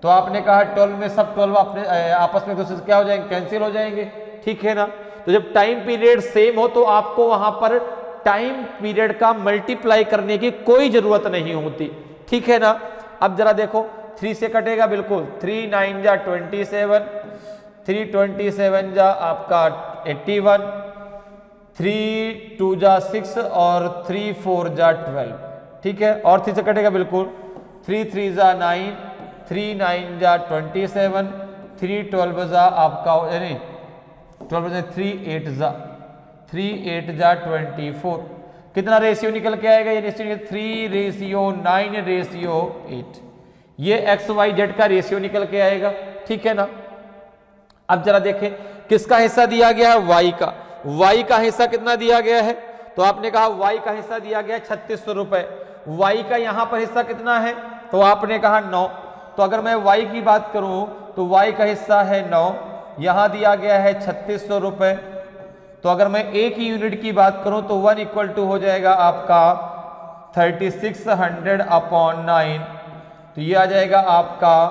तो आपने कहा 12 में सब 12 अपने आपस में दूसरे से क्या हो जाएंगे? कैंसिल हो जाएंगे। ठीक है ना? तो जब टाइम पीरियड सेम हो तो आपको वहां पर टाइम पीरियड का मल्टीप्लाई करने की कोई जरूरत नहीं होती। ठीक है ना? अब जरा देखो, 3 से कटेगा बिल्कुल। 3 9 जा 27, 3 27 जा आपका 81, 3 2 जा 6 और 3 4 जा 12। ठीक है, और 3 से कटेगा बिल्कुल। 3 3 जा 9, 3 9 जा 27, 3 12 जा आपका यानी 12 जा 3 8 जा 24। कितना रेशियो निकल के आएगा? ये रेशियो 3:9:8। ये एक्स वाई जेड का रेशियो निकल के आएगा। ठीक है ना? अब जरा देखें किसका हिस्सा दिया गया है? वाई का। वाई का हिस्सा कितना दिया गया है? तो आपने कहा वाई का हिस्सा दिया गया है 3600 रुपए। वाई का यहां पर हिस्सा कितना है? तो आपने कहा 9। तो अगर मैं वाई की बात करूं तो वाई का हिस्सा है 9, यहां दिया गया है 3600 रुपए। तो अगर मैं एक ही यूनिट की बात करूं तो 1 = हो जाएगा आपका 3600/9। तो ये आ जाएगा आपका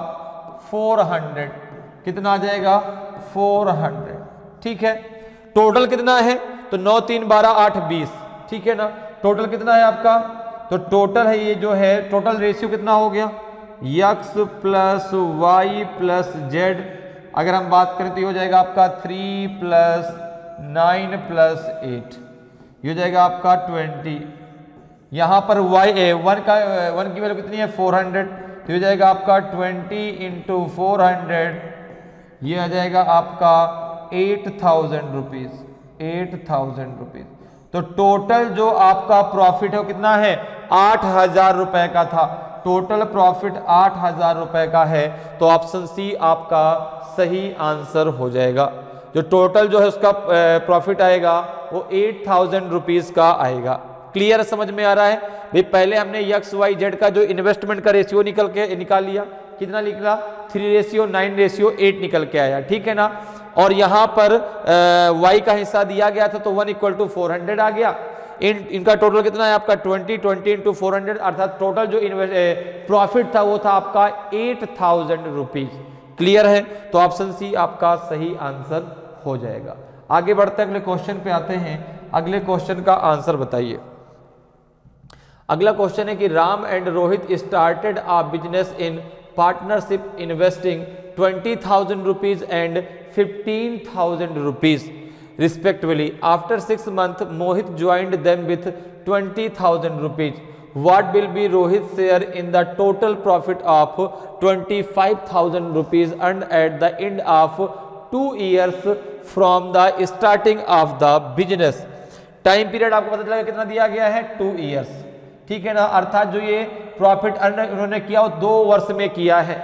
400। कितना आ जाएगा? 400। ठीक है, टोटल कितना है? तो 9 3 12 8 20। ठीक है ना? टोटल कितना है आपका? तो टोटल है ये जो है, टोटल रेशियो कितना हो गया? x + y + z। अगर हम बात करें तो ये हो जाएगा आपका 3 + 9 + 8, ये हो जाएगा आपका 20। यहां पर y 1 की वैल्यू कितनी है? 400। तो हो जाएगा आपका 20 × 400, ये आ जाएगा आपका 8,000 रुपीज, 8,000 रुपीज। तो टोटल जो आपका प्रॉफिट है वो कितना है, 8,000 रुपए का था। टोटल प्रॉफिट 8,000 रुपए का है, तो ऑप्शन सी आपका सही आंसर हो जाएगा। जो टोटल जो है उसका प्रॉफिट आएगा वो 8,000 रुपीज का आएगा। क्लियर समझ में आ रहा है भाई? पहले हमने XYZ का जो इन्वेस्टमेंट का रेशियो निकाल लिया, कितना निकला 3:9:8 निकल के आया, ठीक है ना। और यहाँ पर Y का हिस्सा दिया गया था तो 1:400 आ गया। इनका टोटल कितना है आपका 20 इंटू 400, अर्थात टोटल जो प्रॉफिट था वो था आपका 8,000 रुपीज। क्लियर है? तो ऑप्शन सी आपका सही आंसर हो जाएगा। आगे बढ़ते अगले क्वेश्चन पे आते हैं। अगले क्वेश्चन का आंसर बताइए। अगला क्वेश्चन है कि Ram and Rohit started a business in partnership investing 20,000 rupees and 15,000 rupees respectively. After 6 months, Mohit joined them with 20,000 rupees. What will be Rohit's share in the total profit of 25,000 rupees earned at the end of 2 years from the starting of the business? Time period आपको पता चलेगा कितना दिया गया है, 2 years, ठीक है ना। अर्थात जो ये प्रॉफिट अर्न उन्होंने किया वो 2 वर्ष में किया है,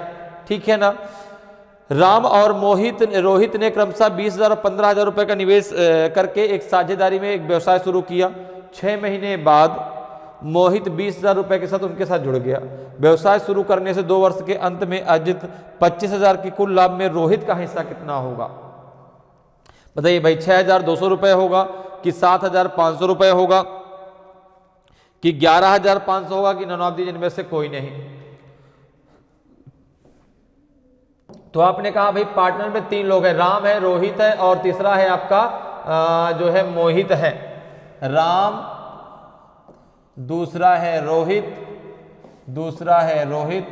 ठीक है ना। राम और रोहित ने क्रमशः 20,000 और 15,000 रुपए का निवेश करके एक साझेदारी में एक व्यवसाय शुरू किया। 6 महीने बाद मोहित 20,000 रुपए के साथ उनके साथ जुड़ गया। व्यवसाय शुरू करने से 2 वर्ष के अंत में अर्जित 25,000 की कुल लाभ में रोहित का हिस्सा कितना होगा? बताइए भाई, 6,200 रुपए होगा कि 7,500 रुपए होगा कि 11,500 होगा कि नॉन ऑफ दीज इनमें से कोई नहीं? तो आपने कहा भाई पार्टनर में 3 लोग हैं, राम है, रोहित है और तीसरा है आपका जो है मोहित है। राम, दूसरा है रोहित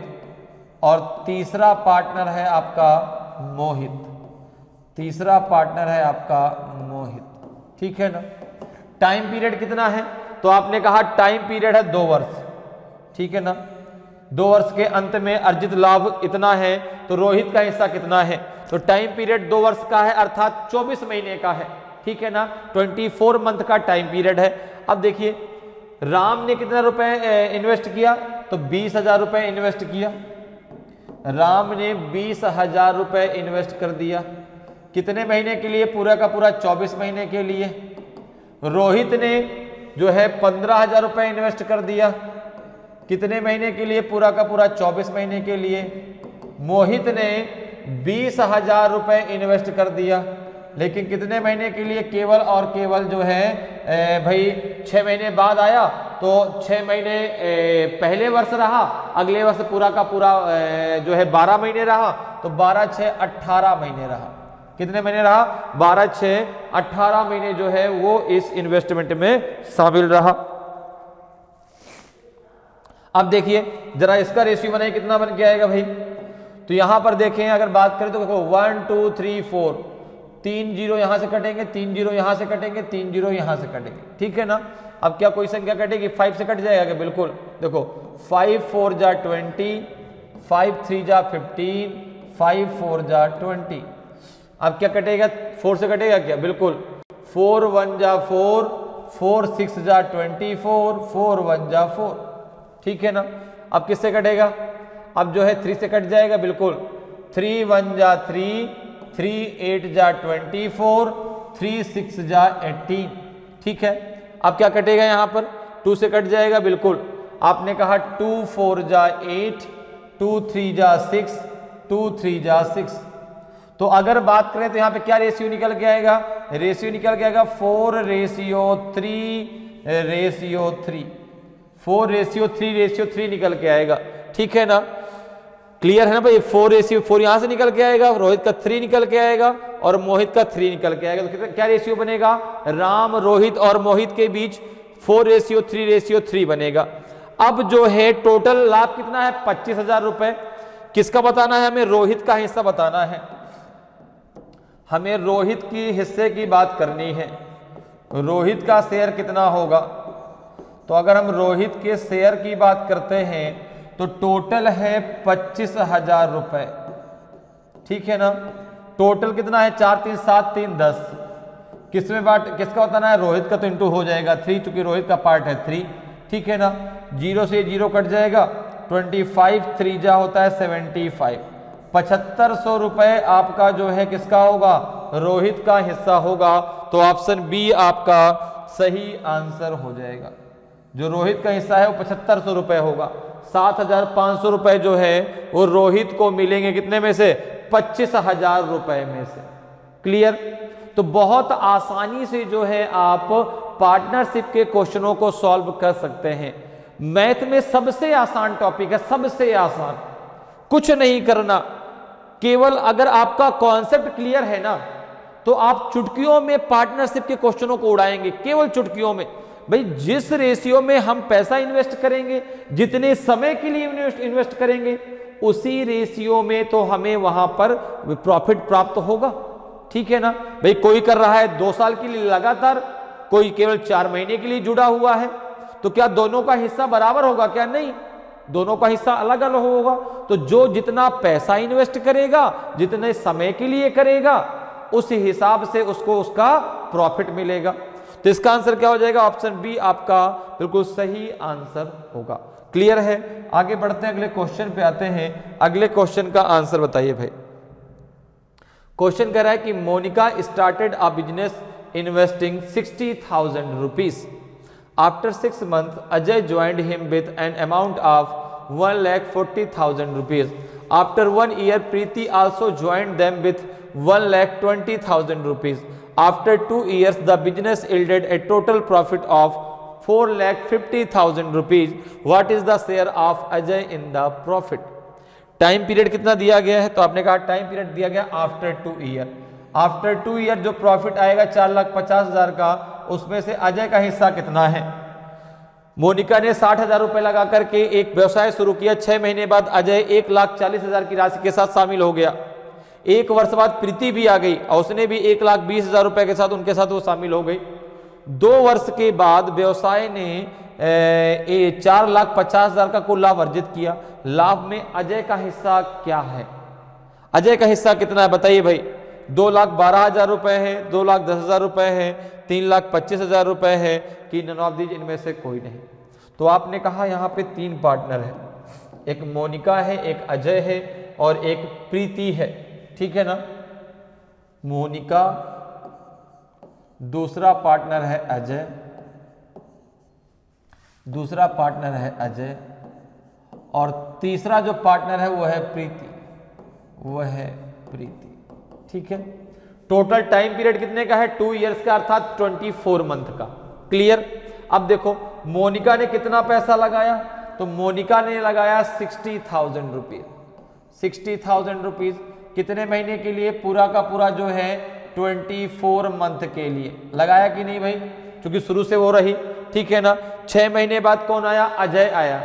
और तीसरा पार्टनर है आपका मोहित, ठीक है ना। टाइम पीरियड कितना है? तो आपने कहा टाइम पीरियड है 2 वर्ष, ठीक है ना। 2 वर्ष के अंत में अर्जित लाभ इतना है, तो रोहित का हिस्सा कितना है? तो टाइम पीरियड 2 वर्ष का है, अर्थात 24 महीने का है, ठीक है ना। 24 मंथ का टाइम पीरियड है। अब देखिए राम ने कितना रुपए इन्वेस्ट किया? तो 20,000 रुपए इन्वेस्ट किया। राम ने 20,000 रुपए इन्वेस्ट कर दिया। कितने महीने के लिए? पूरा का पूरा 24 महीने के लिए। रोहित ने जो है 15,000 रुपए इन्वेस्ट कर दिया। कितने महीने के लिए? पूरा का पूरा 24 महीने के लिए। मोहित ने 20,000 रुपए इन्वेस्ट कर दिया, लेकिन कितने महीने के लिए? केवल और केवल जो है भाई 6 महीने बाद आया, तो 6 महीने पहले वर्ष रहा, अगले वर्ष पूरा का पूरा जो है 12 महीने रहा, तो 12×6 18 महीने रहा। कितने महीने रहा? 12×6 18 महीने जो है वो इस इन्वेस्टमेंट में शामिल रहा। अब देखिए जरा इसका रेशियो बनाइए, कितना बन के आएगा भाई? तो यहां पर देखें, अगर बात करें तो देखो 1 2 3 4, 3 0 यहां से कटेंगे, 3 0 यहां से कटेंगे, 3 0 यहां से कटेंगे, ठीक है ना। अब क्या कोई संख्या कटेगी? 5 से कट जाएगा क्या? बिल्कुल। देखो 5 4 जा 20, 5 3 जा 15, 5 4 जा 20। अब क्या कटेगा? 4 से कटेगा क्या? बिल्कुल। 4 1 जा 4, 4 6 जा 24, 4 1 जा 4, ठीक है ना। अब किससे कटेगा? अब जो है 3 से कट जाएगा, बिल्कुल। 3 1 जा 3, 3 8 जा 24, 3 6 जा 18, ठीक है। अब क्या कटेगा? यहाँ पर 2 से कट जाएगा, बिल्कुल। आपने कहा 2 4 जा 8, 2 3 जा 6, 2 3 जा 6। तो अगर बात करें तो यहाँ पे क्या रेशियो निकल के आएगा? रेशियो निकल के आएगा 4:3 रेशियो 3, 4:3 निकल के आएगा, ठीक है ना। क्लियर है ना भाई? 4:4 यहां से निकल के आएगा, रोहित का 3 निकल के आएगा और मोहित का 3 निकल के आएगा। तो क्या रेशियो बनेगा? राम, रोहित और मोहित के बीच 4:3 बनेगा। अब जो है टोटल लाभ कितना है? 25,000 रुपए। किसका बताना है हमें? रोहित का हिस्सा बताना है। हमें रोहित की हिस्से की बात करनी है। रोहित का शेयर कितना होगा? तो अगर हम रोहित के शेयर की बात करते हैं तो टोटल है 25,000 रुपए, ठीक है ना। टोटल कितना है 4 3 7 3 10, किसमें बांट किसका होता है रोहित का, तो इंटू हो जाएगा 3, चूंकि रोहित का पार्ट है 3, ठीक है ना। 0 से 0 कट जाएगा, 25 3 जा होता है 75, 7500 रुपए आपका जो है किसका होगा, रोहित का हिस्सा होगा। तो ऑप्शन बी आपका सही आंसर हो जाएगा। जो रोहित का हिस्सा है वो 7500 रुपए होगा। 7500 रुपए जो है वो रोहित को मिलेंगे कितने में से, 25,000 रुपए में से। क्लियर। तो बहुत आसानी से जो है आप पार्टनरशिप के क्वेश्चनों को सॉल्व कर सकते हैं। मैथ में सबसे आसान टॉपिक है, सबसे आसान, कुछ नहीं करना, केवल अगर आपका कॉन्सेप्ट क्लियर है ना तो आप चुटकियों में पार्टनरशिप के क्वेश्चनों को उड़ाएंगे, केवल चुटकियों में। भाई जिस रेशियो में हम पैसा इन्वेस्ट करेंगे, जितने समय के लिए इन्वेस्ट करेंगे, उसी रेशियो में तो हमें वहां पर प्रॉफिट प्राप्त होगा, ठीक है ना। भाई कोई कर रहा है 2 साल के लिए लगातार, कोई केवल 4 महीने के लिए जुड़ा हुआ है, तो क्या दोनों का हिस्सा बराबर होगा, क्या नहीं, दोनों का हिस्सा अलग अलग होगा। तो जो जितना पैसा इन्वेस्ट करेगा, जितने समय के लिए करेगा, उस हिसाब से उसको उसका प्रॉफिट मिलेगा। तो इसका आंसर क्या हो जाएगा, ऑप्शन बी आपका बिल्कुल सही आंसर होगा। क्लियर है। आगे बढ़ते हैं, अगले क्वेश्चन पे आते हैं। अगले क्वेश्चन का आंसर बताइए भाई। क्वेश्चन कह रहा है कि Monica started a business investing 60,000 rupees. After 6 months, Ajay joined him with an amount of 1,40,000 rupees. After 1 year, Preeti also joined them with 1,20,000 rupees. After 2 years, the business yielded a total profit of 4,50,000 rupees. What is the share of Ajay in the profit? Time period कितना दिया गया है, तो आपने कहा टाइम पीरियड दिया गया आफ्टर 2 ईयर। आफ्टर 2 ईयर जो प्रॉफिट आएगा 4,50,000 का, उसमें से अजय का हिस्सा कितना है। मोनिका ने 60,000 रुपए लगा करके एक व्यवसाय शुरू किया। 6 महीने बाद अजय 1,40,000 की राशि के साथ शामिल हो गया। 1 वर्ष बाद प्रीति भी आ गई और उसने भी 1,20,000 रुपए के साथ उनके साथ वो शामिल हो गई। 2 वर्ष के बाद व्यवसाय ने 4,50,000 का कुल लाभ अर्जित किया। लाभ में अजय का हिस्सा क्या है, अजय का हिस्सा कितना है बताइए भाई। 2,12,000 रुपए है, 2,10,000 रुपए है, 3,25,000 रुपए है कि नन ऑफ दीज, इनमें से कोई नहीं। तो आपने कहा यहाँ पे 3 पार्टनर है, एक मोनिका है, एक अजय है और एक प्रीति है, ठीक है ना। मोनिका, दूसरा पार्टनर है अजय, दूसरा पार्टनर है अजय और तीसरा जो पार्टनर है वो है प्रीति, वो है प्रीति, ठीक है। टोटल टाइम पीरियड कितने का है, 2 इयर्स का, अर्थात 24 मंथ का। क्लियर। अब देखो मोनिका ने कितना पैसा लगाया, तो मोनिका ने लगाया 60,000 रुपीज। 60,000 रुपीज कितने महीने के लिए, पूरा का पूरा जो है 24 मंथ के लिए लगाया कि नहीं भाई, क्योंकि शुरू से वो रही, ठीक है ना। 6 महीने बाद कौन आया, अजय आया।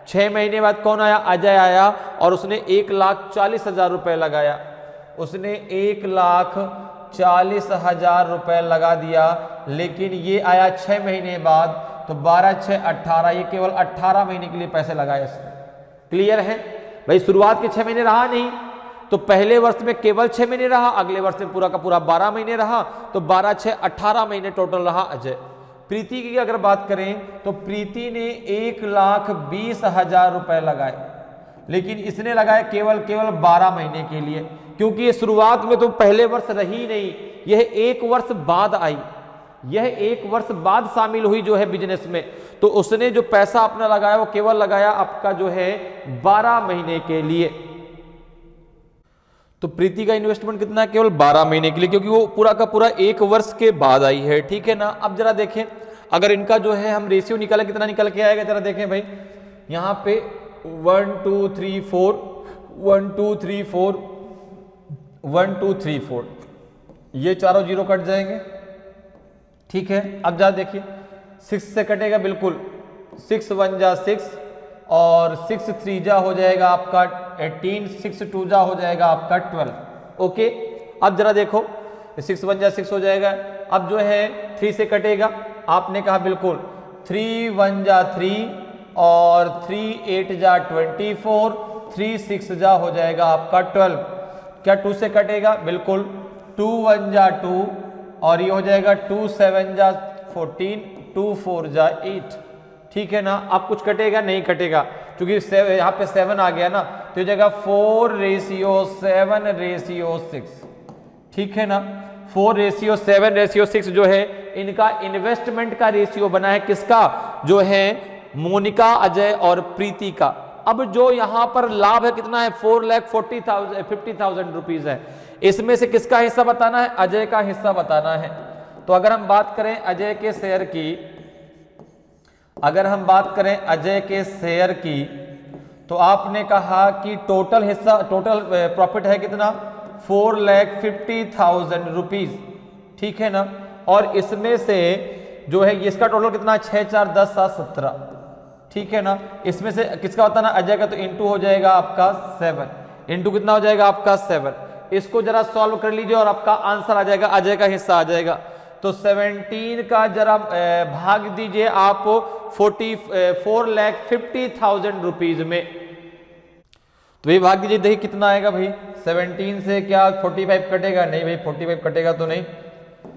6 महीने बाद कौन आया, अजय आया और उसने 1,40,000 रुपए लगाया। उसने 1,40,000 रुपए लगा दिया, लेकिन ये आया 6 महीने बाद, तो 12 6 18, ये केवल 18 महीने के लिए पैसे लगाए इसने। क्लियर है भाई। शुरुआत के 6 महीने रहा नहीं, तो पहले वर्ष में केवल 6 महीने रहा, अगले वर्ष में पूरा का पूरा 12 महीने रहा, तो 12 6 18 महीने टोटल रहा अजय। प्रीति की अगर बात करें तो प्रीति ने 1,20,000 रुपए लगाए, लेकिन इसने लगाए केवल 12 महीने के लिए, क्योंकि ये शुरुआत में तो पहले वर्ष रही नहीं, यह 1 वर्ष बाद आई, यह 1 वर्ष बाद शामिल हुई जो है बिजनेस में। तो उसने जो पैसा अपना लगाया वो केवल लगाया आपका जो है 12 महीने के लिए। तो प्रीति का इन्वेस्टमेंट कितना है, केवल 12 महीने के लिए, क्योंकि वो पूरा का पूरा 1 वर्ष के बाद आई है, ठीक है ना। अब जरा देखें, अगर इनका जो है हम रेशियो निकालें, कितना निकल के आएगा, जरा देखें भाई। यहां पे 1 2 3 4 1 2 3 4 1 2 3 4, ये चारों 0 कट जाएंगे, ठीक है। अब जरा देखिए 6 से कटेगा बिल्कुल, 6 1 जा 6 और 6 3 जा हो जाएगा आपका 18, 6 2 जा हो जाएगा आपका 12। ओके। अब जरा देखो 6 1 जा 6 हो जाएगा। अब जो है 3 से कटेगा, आपने कहा बिल्कुल 3 1 जा 3 और 3 8 जा 24, 3 6 जा हो जाएगा आपका 12। क्या 2 से कटेगा? बिल्कुल, 2 1 जा 2 और ये हो जाएगा 2 7 जा 14, 2 4 जा 8। ठीक है ना, अब कुछ कटेगा? नहीं कटेगा, क्योंकि यहाँ पे 7 आ गया ना, तो हो जाएगा 4:7:6। ठीक है ना, 4:7:6 जो है इनका इन्वेस्टमेंट का रेशियो बना है। किसका? जो है मोनिका, अजय और प्रीति का। अब जो यहां पर लाभ है कितना है? 4,50,000 रुपीज है। इसमें से किसका हिस्सा बताना है? अजय का हिस्सा बताना है। तो अगर हम बात करें अजय के शेयर की, अगर हम बात करें अजय के शेयर की, तो आपने कहा कि टोटल हिस्सा, टोटल प्रॉफिट है कितना? 4,50,000 रुपीज। ठीक है ना, और इसमें से जो है इसका टोटल कितना? 6 4 10 7 17। ठीक है ना, इसमें से किसका बताना? अजय का। तो इंटू हो जाएगा आपका 7, इंटू कितना हो जाएगा आपका? 7। इसको जरा सॉल्व कर लीजिए और आपका आंसर आ जाएगा, अजय का हिस्सा आ जाएगा। तो 17 का जरा भाग दीजिए आप 4,50,000 रुपीज में। तो भाई भाग दीजिए, देखिए कितना आएगा भाई। 17 से क्या 45 कटेगा? नहीं भाई, 45 कटेगा तो नहीं।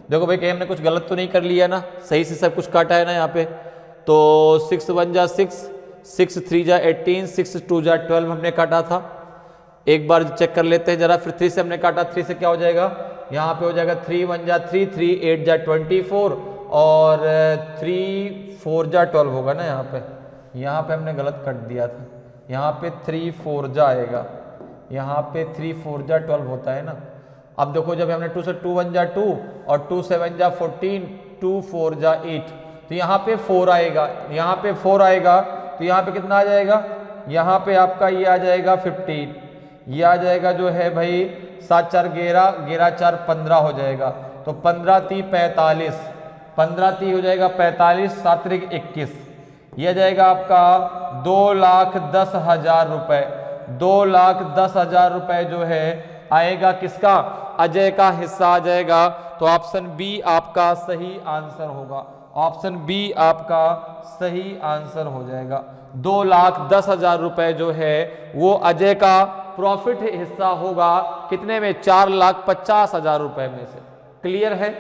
देखो भाई, कहीं हमने कुछ गलत तो नहीं कर लिया ना, सही से सब कुछ काटा है ना यहाँ पे। तो 6 1 जा 6, 6 3 जा 18, 6 2 जा 12 हमने काटा था। एक बार चेक कर लेते हैं जरा, फिर 3 से हमने काटा, 3 से क्या हो जाएगा? यहाँ पे हो जाएगा 3 1 जा 3, 3 8 जा 24 और 3 4 जा 12 होगा ना यहाँ पे हमने गलत कट दिया था। यहाँ पे 3 4 जा आएगा, यहाँ पे 3 4 जा 12 होता है ना। अब देखो, जब हमने 2 से 2 1 जा 2 और 2 7 जा 14, 2 4 जा 8, तो यहाँ पे 4 आएगा, यहाँ पे 4 आएगा, तो यहाँ पे कितना आ जाएगा? यहाँ पे आपका ये आ जाएगा 15, ये आ जाएगा जो है भाई 7 4 11, 11 4 15 हो जाएगा। तो 15 3 45, 15 3 हो जाएगा 45, 7 3 21, ये आ जाएगा आपका 2,10,000 रुपए। 2,10,000 रुपए जो है आएगा किसका? अजय का हिस्सा आ जाएगा। तो ऑप्शन बी आपका सही आंसर होगा, ऑप्शन बी आपका सही आंसर हो जाएगा। 2,10,000 रुपए जो है वो अजय का प्रॉफिट हिस्सा होगा। कितने में? 4,50,000 रुपए में से। क्लियर है?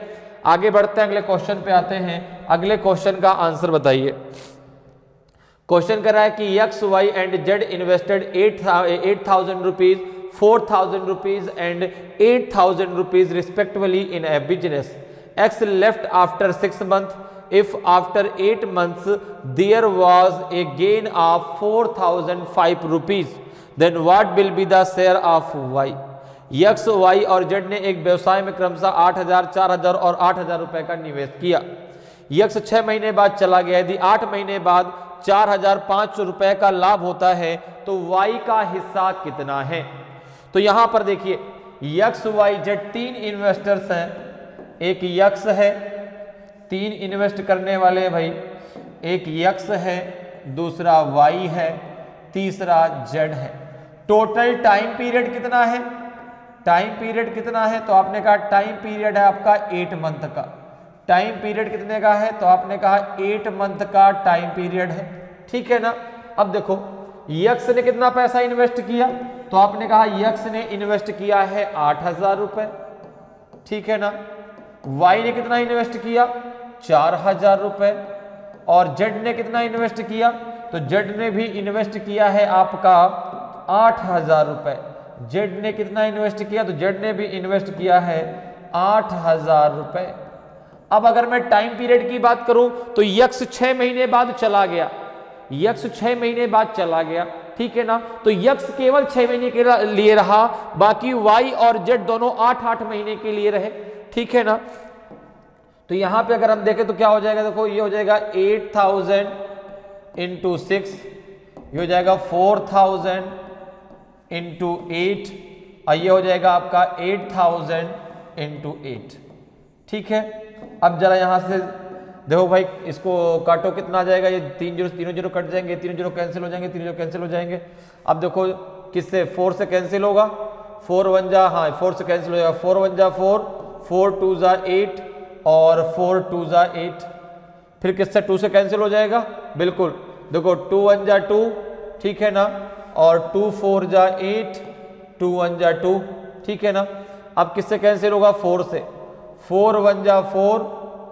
आगे बढ़ते हैं, अगले क्वेश्चन पे आते हैं। अगले क्वेश्चन का आंसर बताइए। क्वेश्चन कर रहा है कि X Y and Z invested 8,000 rupees, 4,000 rupees and 8,000 rupees respectively in a business. X left after 6 months. If after 8 months there was a gain of 4,005 rupees, then what will be the share of y? X Y और जेड ने एक व्यवसाय में क्रमशः 8,000, 4,000 और 8,000 रुपए का निवेश किया। एक्स 6 महीने बाद चला गया। यदि 8 महीने बाद 4,500 रुपए का लाभ होता है तो वाई का हिस्सा कितना है? तो यहां पर देखिए, एक्स वाई जेड 3 इन्वेस्टर्स हैं। एक एक्स है, 3 इन्वेस्ट करने वाले भाई, एक एक्स है, दूसरा वाई है, तीसरा जेड है। टोटल टाइम पीरियड कितना है? टाइम पीरियड कितना है? तो आपने कहा टाइम पीरियड है आपका 8 मंथ का। टाइम पीरियड कितने का है? तो आपने कहा 8 मंथ का टाइम पीरियड है। ठीक है ना। अब देखो, यक्स ने कितना पैसा इन्वेस्ट किया? तो आपने कहा यक्स ने इन्वेस्ट किया है 8,000 रुपए। ठीक है ना। वाई ने कितना इन्वेस्ट किया? 4,000 रुपए। और जेड ने कितना इन्वेस्ट किया? तो जेड ने भी इन्वेस्ट किया है आपका 8,000 रुपए। जेड ने कितना इन्वेस्ट किया? तो जेड ने भी इन्वेस्ट किया है 8,000 रुपए। अब अगर मैं टाइम पीरियड की बात करूं तो यक्स 6 महीने बाद चला गया। यक्स 6 महीने बाद चला गया। ठीक है ना। तो यक्स केवल 6 महीने के लिए रहा, बाकी वाई और जेड दोनों 8-8 महीने के लिए रहे। ठीक है ना। तो यहां पे अगर हम देखें तो क्या हो जाएगा? देखो, ये हो जाएगा 8,000 इंटू 6, ये हो जाएगा 4,000 इंटू 8, और ये हो जाएगा आपका 8,000 इंटू 8। ठीक है। अब जरा यहां से देखो भाई, इसको काटो, कितना आ जाएगा? ये 3 जीरो कट जाएंगे, 3 जीरो कैंसिल हो जाएंगे, 3 जीरो कैंसिल हो जाएंगे। अब देखो किससे? 4 से कैंसिल होगा, 4 1 जा, हाँ 4 से कैंसिल हो जाएगा, 4 1 जा 4, 4 2 जा 8 और 4 2 जा 8। फिर किससे? 2 से कैंसिल हो जाएगा, बिल्कुल। देखो 2 1 जा 2, ठीक है ना, और 2 4 जा 8, 2 1 जा 2, ठीक है ना। अब किससे कैंसिल होगा? 4 से। 4 1 जा 4,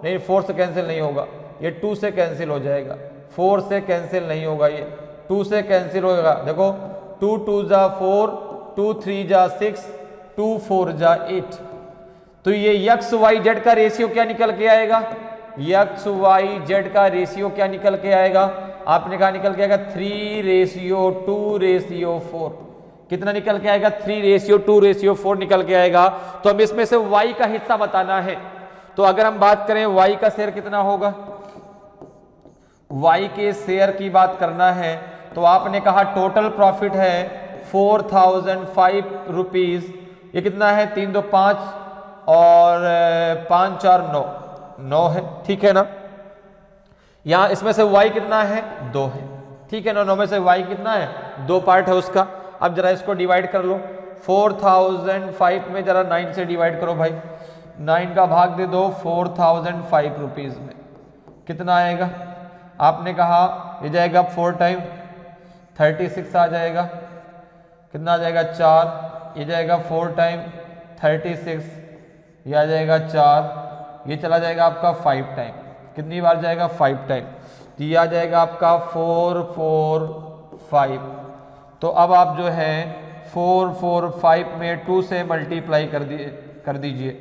नहीं 4 से कैंसिल नहीं होगा, ये 2 से कैंसिल हो जाएगा। 4 से कैंसिल नहीं होगा, ये 2 से कैंसिल होगा। देखो 2 2 जा 4, 2 3 जा 6, 2 4 जा 8। तो ये एक्स वाई जेड का रेशियो क्या निकल के आएगा? एक्स वाई जेड का रेशियो क्या निकल के आएगा? आपने कहा निकल के आएगा 3:2:4। कितना निकल के आएगा? 3:2:4 निकल के आएगा। तो हम इसमें से y का हिस्सा बताना है। तो अगर हम बात करें y का शेयर कितना होगा, y के शेयर की बात करना है तो आपने कहा टोटल प्रॉफिट है 4005 रुपीज। ये कितना है? 3 2 5 और 5 4 9 9 है, ठीक है ना। यहां इसमें से y कितना है? 2 है, ठीक है ना। 9 में से y कितना है? 2 पार्ट है उसका। अब जरा इसको डिवाइड कर लो। 4005 में जरा 9 से डिवाइड करो भाई, 9 का भाग दे दो 4005 रुपीज में, कितना आएगा? आपने कहा ये जाएगा 4 टाइम 36 आ जाएगा। कितना आ जाएगा? 4। ये जाएगा 4 टाइम 36, ये आ जाएगा 4। ये चला जाएगा आपका 5 टाइम। कितनी बार जाएगा? 5 टाइम। तो ये आ जाएगा आपका 445। तो अब आप जो है 445 में 2 से मल्टीप्लाई कर दीजिए।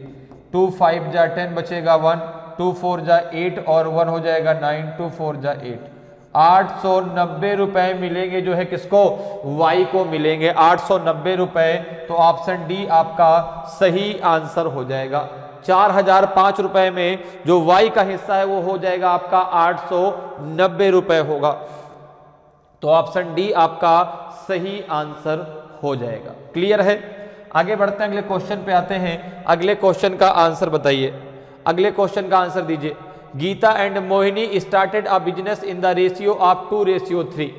2 5 जा 10 बचेगा 1, 2 4 जा 8 और 1 हो जाएगा 9, 2 4 जा 8। 890 रुपए मिलेंगे जो है किसको? y को मिलेंगे 890 रुपए। तो ऑप्शन डी आपका सही आंसर हो जाएगा। 4005 रुपए में जो y का हिस्सा है वो हो जाएगा आपका 890 रुपए होगा। तो ऑप्शन डी आपका सही आंसर हो जाएगा। क्लियर है? आगे बढ़ते हैं, अगले क्वेश्चन पे आते हैं। अगले क्वेश्चन का आंसर बताइए। अगले क्वेश्चन का आंसर दीजिए। Geeta and Mohini started a business in the ratio of 2:3।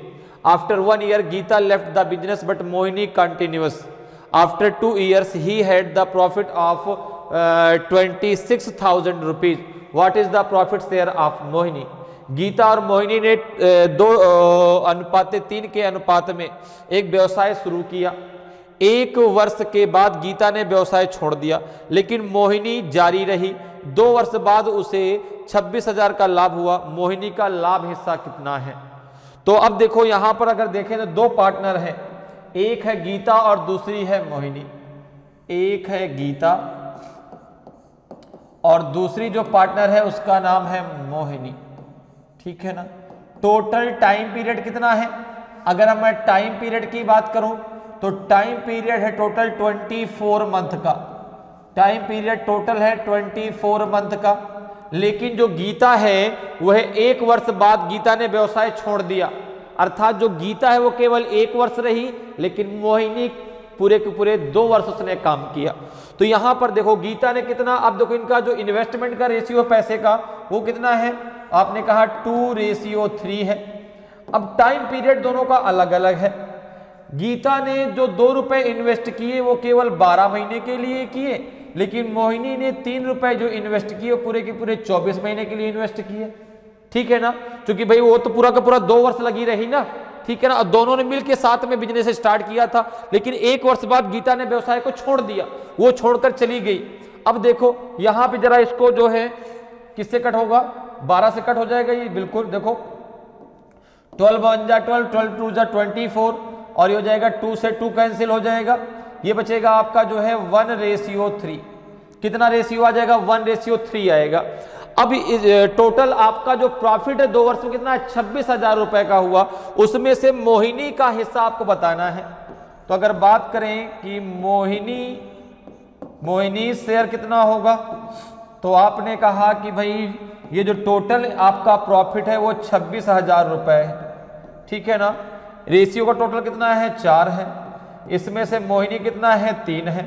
After 1 year Geeta left the business but Mohini continuous. After 2 years he had the profit of 26,000 rupees. What is the profit share of Mohini? Geeta और मोहिनी ने 2:3 के अनुपात में एक व्यवसाय शुरू किया। 1 वर्ष के बाद गीता ने व्यवसाय छोड़ दिया, लेकिन मोहिनी जारी रही। 2 वर्ष बाद उसे 26,000 का लाभ हुआ। मोहिनी का लाभ हिस्सा कितना है? तो अब देखो यहां पर अगर देखें तो 2 पार्टनर हैं, एक है गीता और दूसरी है मोहिनी। एक है गीता और दूसरी जो पार्टनर है उसका नाम है मोहिनी, ठीक है ना। टोटल टाइम पीरियड कितना है? अगर मैं टाइम पीरियड की बात करूं तो टाइम पीरियड है टोटल 24 मंथ का। टाइम पीरियड टोटल है 24 मंथ का। लेकिन जो गीता है वह 1 वर्ष बाद गीता ने व्यवसाय छोड़ दिया, अर्थात जो गीता है वो केवल 1 वर्ष रही, लेकिन मोहिनी पूरे के पूरे 2 वर्ष उसने काम किया। तो यहां पर देखो गीता ने कितना, अब देखो इनका जो इन्वेस्टमेंट का रेशियो पैसे का वो कितना है? आपने कहा 2:3 है। अब टाइम पीरियड दोनों का अलग अलग है। गीता ने जो 2 रुपए इन्वेस्ट किए वो केवल 12 महीने के लिए किए, लेकिन मोहिनी ने 3 रुपए जो इन्वेस्ट किए पूरे के पूरे 24 महीने के लिए इन्वेस्ट किए, ठीक है ना। क्योंकि भाई वो तो पूरा का पूरा 2 वर्ष लगी रही ना, ठीक है ना। और दोनों ने मिलकर साथ में बिजनेस स्टार्ट किया था, लेकिन 1 वर्ष बाद गीता ने व्यवसाय को छोड़ दिया, वो छोड़कर चली गई। अब देखो यहां पे जरा इसको जो है किससे कट होगा? 12 से कट हो जाएगा ये, बिल्कुल। देखो 12 1 जा 12, 12 2 जा 24 और ये हो जाएगा 2 से 2 कैंसिल हो जाएगा। ये बचेगा आपका जो है 1:3। कितना रेशियो आ जाएगा? 1:3 आएगा। अब टोटल आपका जो प्रॉफिट है 2 वर्ष में कितना है? 26,000 रुपए का हुआ। उसमें से मोहिनी का हिस्सा आपको बताना है। तो अगर बात करें कि मोहिनी शेयर कितना होगा, तो आपने कहा कि भाई ये जो टोटल आपका प्रॉफिट है वो 26,000 रुपए है, ठीक है ना। रेशियो का टोटल कितना है? 4 है। इसमें से मोहिनी कितना है? 3 है।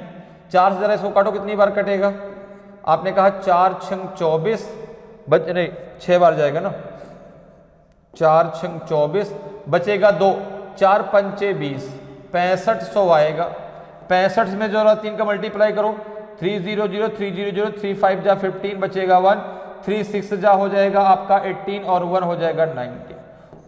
4 से जरा इसको काटो, कितनी बार कटेगा? आपने कहा 4 छंग 24 नहीं 6 बार जाएगा ना। 4 छंग 24 बचेगा 2, 4 पंचे 20, 6500 आएगा। 65 में जो 3 का मल्टीप्लाई करो, 300 300 35 जा 15 बचेगा 1, 36 जा हो जाएगा आपका 18 और 1 हो जाएगा 19।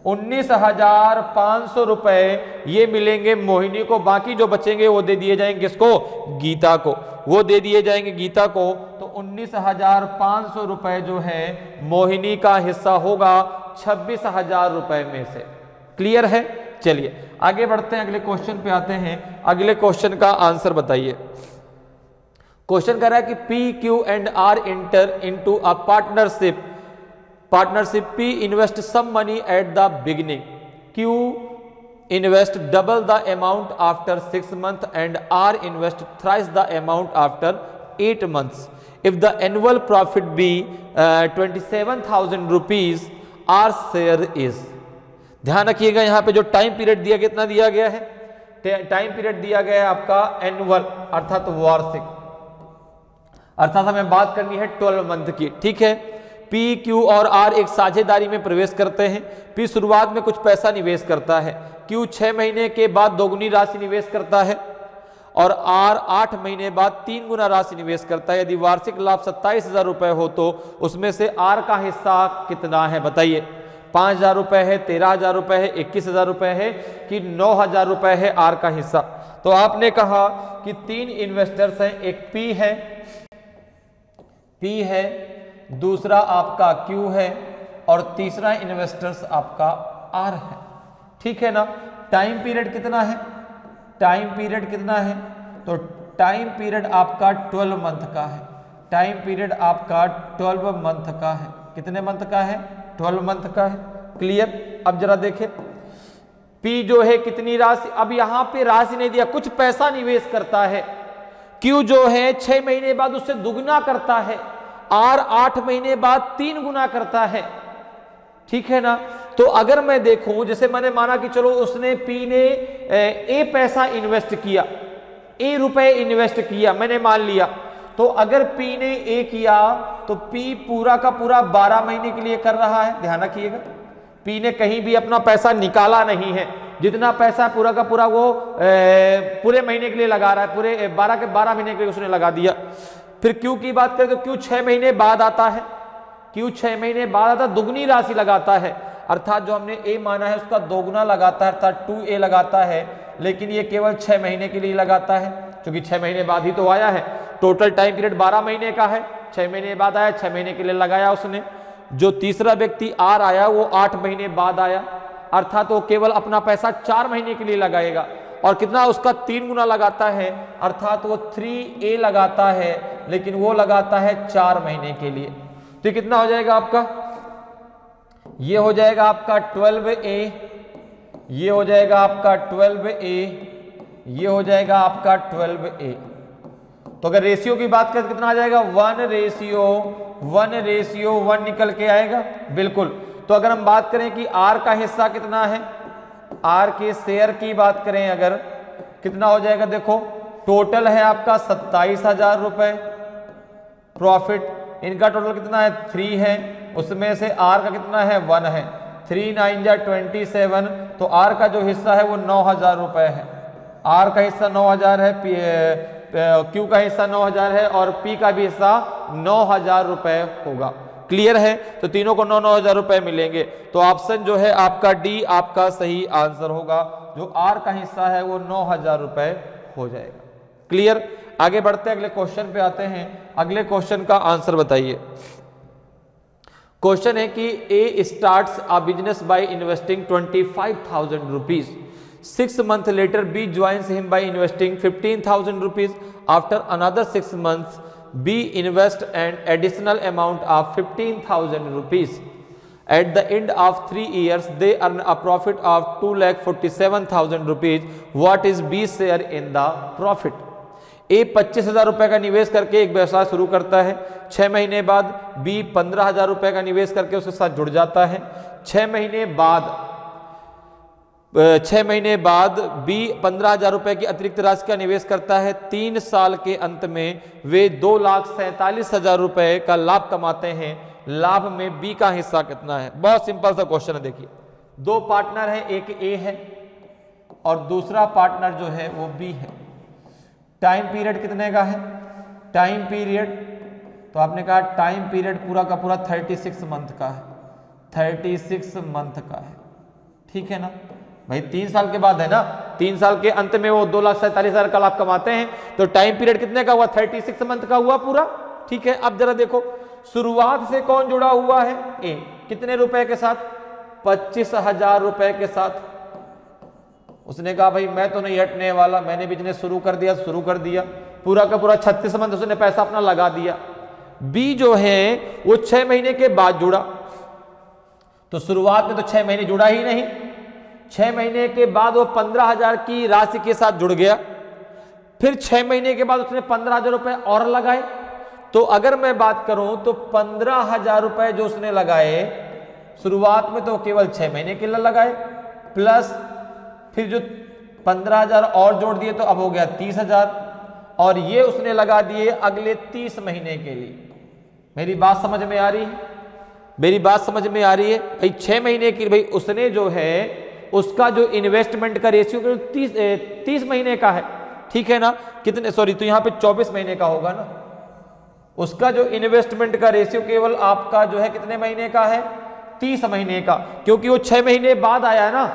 19,500 रुपए ये मिलेंगे मोहिनी को, बाकी जो बचेंगे वो दे दिए जाएंगे किसको, गीता को, वो दे दिए जाएंगे गीता को। तो 19,500 रुपए जो है मोहिनी का हिस्सा होगा 26,000 रुपए में से। क्लियर है? चलिए आगे बढ़ते हैं, अगले क्वेश्चन पे आते हैं। अगले क्वेश्चन का आंसर बताइए। क्वेश्चन कह रहा है कि P Q and R enter into a partnership P invest some money at the beginning, Q invest double the amount after 6 months and R invest thrice the amount after 8 months. If the annual profit be 27,000 rupees, R share is। ध्यान रखिएगा यहाँ पे जो टाइम पीरियड दिया, कितना दिया गया है, टाइम पीरियड दिया गया है आपका एनुअल अर्थात वार्षिक, अर्थात हमें बात करनी है 12 मंथ की। ठीक है, पी क्यू और आर एक साझेदारी में प्रवेश करते हैं। पी शुरुआत में कुछ पैसा निवेश करता है, क्यू 6 महीने के बाद दोगुनी राशि निवेश करता है और आर 8 महीने बाद 3 गुना राशि निवेश करता है। यदि वार्षिक लाभ 27,000 रुपए हो तो उसमें से आर का हिस्सा कितना है बताइए। 5,000 रुपए है, 13,000 रुपए है, 21,000 रुपए है कि 9,000 रुपए है आर का हिस्सा। तो आपने कहा कि 3 इन्वेस्टर्स हैं, एक पी है, दूसरा आपका क्यू है और तीसरा इन्वेस्टर्स आपका आर है। ठीक है ना। टाइम पीरियड कितना है, टाइम पीरियड कितना है, तो टाइम पीरियड आपका 12 मंथ का है। टाइम पीरियड आपका 12 मंथ का है। कितने मंथ का है, 12 मंथ का है। क्लियर। अब जरा देखें पी जो है कितनी राशि, अब यहां पे राशि नहीं दिया, कुछ पैसा निवेश करता है। क्यू जो है 6 महीने बाद उससे दुगना करता है, आर 8 महीने बाद 3 गुना करता है। ठीक है ना। तो अगर मैं देखूं, जैसे मैंने माना कि चलो उसने पी ने ए पैसा इन्वेस्ट किया, ए रुपए इन्वेस्ट किया, मैंने मान लिया, तो अगर पी ने ए किया तो पी पूरा का पूरा 12 महीने के लिए कर रहा है। ध्यान रखिएगा, पी ने कहीं भी अपना पैसा निकाला नहीं है, जितना पैसा पूरा का पूरा वो पूरे महीने के लिए लगा रहा है, पूरे 12 के 12 महीने के लिए उसने लगा दिया। फिर क्यू की बात करें तो क्यू 6 महीने बाद आता है, क्यू 6 महीने बाद आता है, दुगनी राशि लगाता है, अर्थात जो हमने ए माना है उसका दोगुना लगाता है, अर्थात 2a लगाता है, लेकिन ये केवल 6 महीने के लिए लगाता है, क्योंकि 6 महीने बाद ही तो आया है। टोटल टाइम पीरियड 12 महीने का है, 6 महीने बाद आया, 6 महीने के लिए लगाया उसने। जो तीसरा व्यक्ति आर आया वो 8 महीने बाद आया, अर्थात वो केवल अपना पैसा 4 महीने के लिए लगाएगा, और कितना उसका 3 गुना लगाता है, अर्थात वो 3a लगाता है, लेकिन वो लगाता है 4 महीने के लिए। तो कितना हो जाएगा आपका, ये हो जाएगा आपका 12a, ये हो जाएगा आपका 12a, ये हो जाएगा आपका 12a। तो अगर रेशियो की बात करें तो कितना आ जाएगा, 1:1 निकल के आएगा। बिल्कुल। तो अगर हम बात करें कि आर का हिस्सा कितना है, आर के शेयर की बात करें अगर, कितना हो जाएगा, देखो टोटल है आपका 27,000 रुपए प्रॉफिट, इनका टोटल कितना है 3 है, उसमें से आर का कितना है 1 है, 3 9 जा 27, तो आर का जो हिस्सा है वो 9,000 रुपए है। आर का हिस्सा 9,000 है, क्यू का हिस्सा 9,000 है और पी का भी हिस्सा 9,000 रुपए होगा। क्लियर है। तो तीनों को 9,000 रुपए मिलेंगे। तो ऑप्शन जो है आपका डी आपका सही आंसर होगा, जो आर का हिस्सा है वो 9,000 रुपए हो जाएगा। क्लियर। आगे बढ़ते हैं, अगले क्वेश्चन पे आते हैं। अगले क्वेश्चन का आंसर बताइए। क्वेश्चन है कि A starts a business by investing 25,000 rupees, 6 months later B joins him by investing 15,000 rupees. After another 6 months B invests an additional amount of 15,000 rupees. At the end of 3 years they earn a profit of 2,47,000 rupees. What is B's share in the profit? A 25,000 रुपए का निवेश करके एक व्यवसाय शुरू करता है। 6 महीने बाद B 15,000 रुपए का निवेश करके उसके साथ जुड़ जाता है। 6 महीने बाद बी 15,000 रुपए की अतिरिक्त राशि का निवेश करता है। 3 साल के अंत में वे 2,47,000 रुपए का लाभ कमाते हैं। लाभ में बी का हिस्सा कितना है? बहुत सिंपल सा क्वेश्चन है। देखिए, 2 पार्टनर है, एक ए है और दूसरा पार्टनर जो है वो बी है। टाइम पीरियड कितने का है? टाइम पीरियड तो आपने कहा टाइम पीरियड पूरा का पूरा 36 मंथ का है, 36 मंथ का है। ठीक है ना भाई, 3 साल के बाद है ना, 3 साल के अंत में वो 2,47,000 का लाभ कमाते हैं। तो टाइम पीरियड कितने का हुआ, 36 मंथ का हुआ पूरा। ठीक है, अब जरा देखो शुरुआत से कौन जुड़ा हुआ है, ए, कितने रुपए के साथ, 25,000 रुपए के साथ। उसने कहा भाई मैं तो नहीं हटने वाला, मैंने बिजनेस शुरू कर दिया, शुरू कर दिया, पूरा का पूरा 36 मंथ उसने पैसा अपना लगा दिया। बी जो है वो 6 महीने के बाद जुड़ा, तो शुरुआत में तो 6 महीने जुड़ा ही नहीं, 6 महीने के बाद वो 15,000 की राशि के साथ जुड़ गया। फिर 6 महीने के बाद उसने 15,000 रुपए और लगाए। तो अगर मैं बात करूं तो 15,000 रुपए जो उसने लगाए शुरुआत में तो केवल 6 महीने के लिए लगाए, प्लस फिर जो 15,000 और जोड़ दिए तो अब हो गया 30,000, और ये उसने लगा दिए अगले 30 महीने के लिए। मेरी बात समझ में आ रही है, मेरी बात समझ में आ रही है भाई। 6 महीने की भाई उसने जो है उसका जो इन्वेस्टमेंट का रेशियो 30 महीने का है, ठीक है ना, कितने सॉरी तो यहाँ पे 24 महीने का होगा ना। उसका जो इन्वेस्टमेंट का रेशियो केवल आपका जो है कितने महीने का है, 30 महीने का, क्योंकि वो 6 महीने बाद आया ना।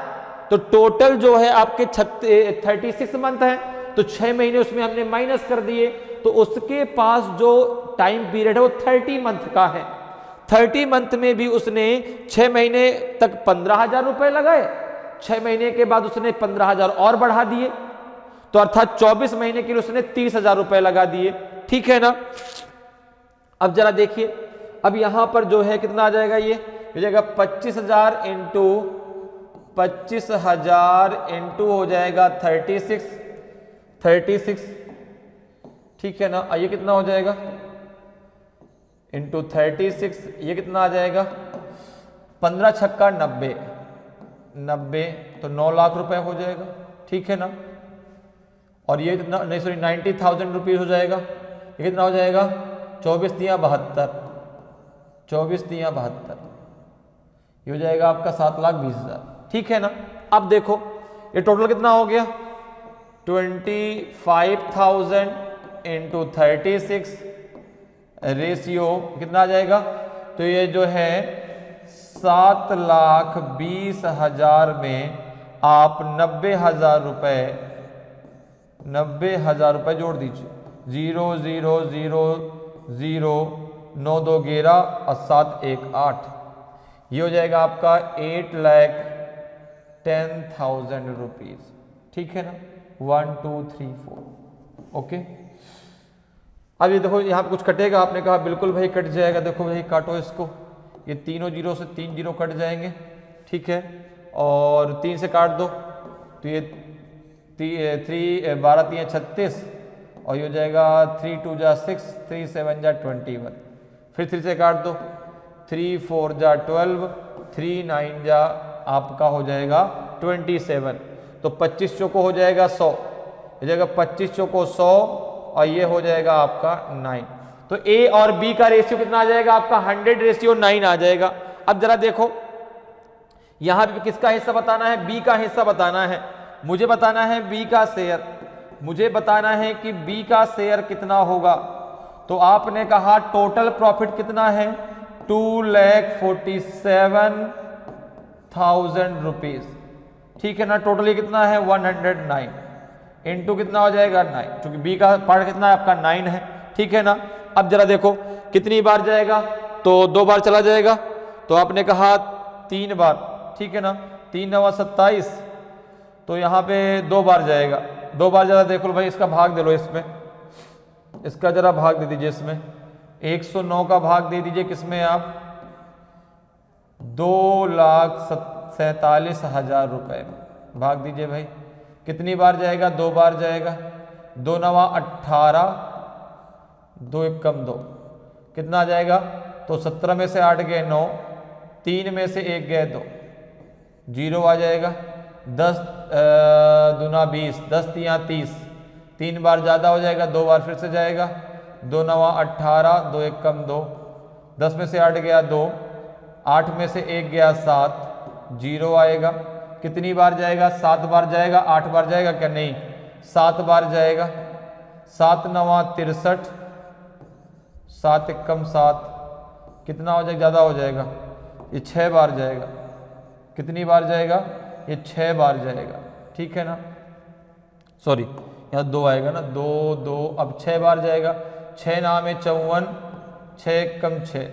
तो टोटल जो है आपके 36 मंथ है, तो 6 महीने उसमें हमने माइनस कर दिए, तो उसके पास जो टाइम पीरियड है वो 30 मंथ का है। 30 मंथ में भी उसने 6 महीने तक 15,000 रुपए लगाए, 6 महीने के बाद उसने 15,000 और बढ़ा दिए, तो अर्थात 24 महीने के लिए उसने 30,000 रुपए लगा दिए। ठीक है ना, अब जरा देखिए, अब यहां पर जो है कितना आ जाएगा, ये हो जाएगा 25,000 इंटू 25,000 इंटू हो जाएगा 36, ठीक है ना। ये कितना हो जाएगा इंटू 36, ये कितना आ जाएगा 15 छक्का 90, तो 9 लाख रुपए हो जाएगा। ठीक है ना, और ये कितना, नहीं सॉरी 90,000 रुपीज हो जाएगा। ये कितना हो जाएगा 24 तियां 72, 24 तियां 72, ये हो जाएगा आपका 7,20,000। ठीक है ना, अब देखो ये टोटल कितना हो गया, 25,000 इंटू 36 रेशियो कितना आ जाएगा, तो ये जो है 7,20,000 में आप 90,000 रुपए जोड़ दीजिए। 0 0 0 0 9 2 11 और 7 1 8, ये हो जाएगा आपका 8,10,000 रुपीज। ठीक है ना, 1 2 3 4, ओके। अब ये देखो यहाँ पे कुछ कटेगा, आपने कहा बिल्कुल भाई कट जाएगा। देखो भाई काटो इसको, ये तीनों जीरो से 3 जीरो कट जाएंगे, ठीक है, और 3 से काट दो तो ये 12 3 36, और ये हो जाएगा 3 2 जा 6, 3 7 जा 21, फिर 3 से काट दो, 3 4 जा 12, 3 9 जा आपका हो जाएगा 27, तो 25 चौको हो जाएगा 100, हो जाएगा 25 चौको 100, और ये हो जाएगा आपका 9। तो ए और बी का रेशियो कितना आ जाएगा आपका 100:9 आ जाएगा। अब जरा देखो यहां पे किसका हिस्सा बताना है, बी का हिस्सा बताना है। मुझे बताना है बी का शेयर, मुझे बताना है कि बी का शेयर कितना होगा। तो आपने कहा टोटल प्रॉफिट कितना है, 2,47,000 रुपीज। ठीक है ना, टोटल ये कितना है 109 इंटू कितना हो जाएगा 9, क्योंकि बी का पार्ट कितना है आपका 9 है। ठीक है ना, अब जरा देखो कितनी बार जाएगा, तो 2 बार चला जाएगा, तो आपने कहा 3 बार। ठीक है ना, 3 9 27, तो यहाँ पे 2 बार जाएगा। 2 बार जरा देखो भाई, इसका भाग दे लो, इसमें इसका जरा भाग दे दीजिए, इसमें 109 का भाग दे दीजिए, किसमें आप 2,47,000 रुपए भाग दीजिए भाई। कितनी बार जाएगा, 2 बार जाएगा। 2 9 18, 2 1 2, कितना आ जाएगा, तो 17 में से 8 गए 9, 3 में से 1 गए 2, 0 आ जाएगा। 10 दूना 20, 10 तियां 30, 3 बार ज़्यादा हो जाएगा, 2 बार फिर से जाएगा। 2 9 18, 2 1 2, 10 में से 8 गया 2, 8 में से 1 गया 7, 0 आएगा। कितनी बार जाएगा, 7 बार जाएगा। 8 बार जाएगा क्या, नहीं, 7 बार जाएगा। 7 9 63, 7 1 7, कितना हो जाएगा, ज़्यादा हो जाएगा, ये 6 बार जाएगा। कितनी बार जाएगा, ये 6 बार जाएगा, ठीक है ना, सॉरी यहाँ 2 आएगा ना, 2 2, अब 6 बार जाएगा, 6 नाम है 54, 6 कम 6,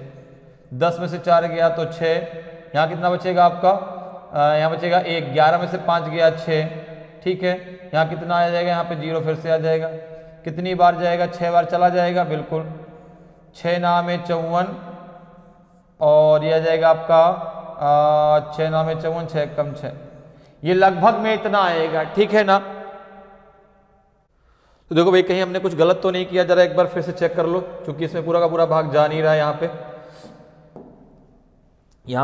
10 में से 4 गया तो 6, यहाँ कितना बचेगा आपका, यहाँ बचेगा 1, 11 में से 5 गया 6, ठीक है, यहाँ कितना आ जाएगा, यहाँ पे 0 फिर से आ जाएगा, कितनी बार जाएगा, 6 बार चला जाएगा, बिल्कुल, 6 नाम है 54 और ये आ जाएगा आपका 6 नाम है 54, 6 कम 6, ये लगभग में इतना आएगा, ठीक है ना। तो देखो भाई कहीं हमने कुछ गलत तो नहीं किया, जरा एक बार फिर से चेक कर लो, क्योंकि इसमें पूरा का पूरा भाग जा नहीं रहा है यहाँ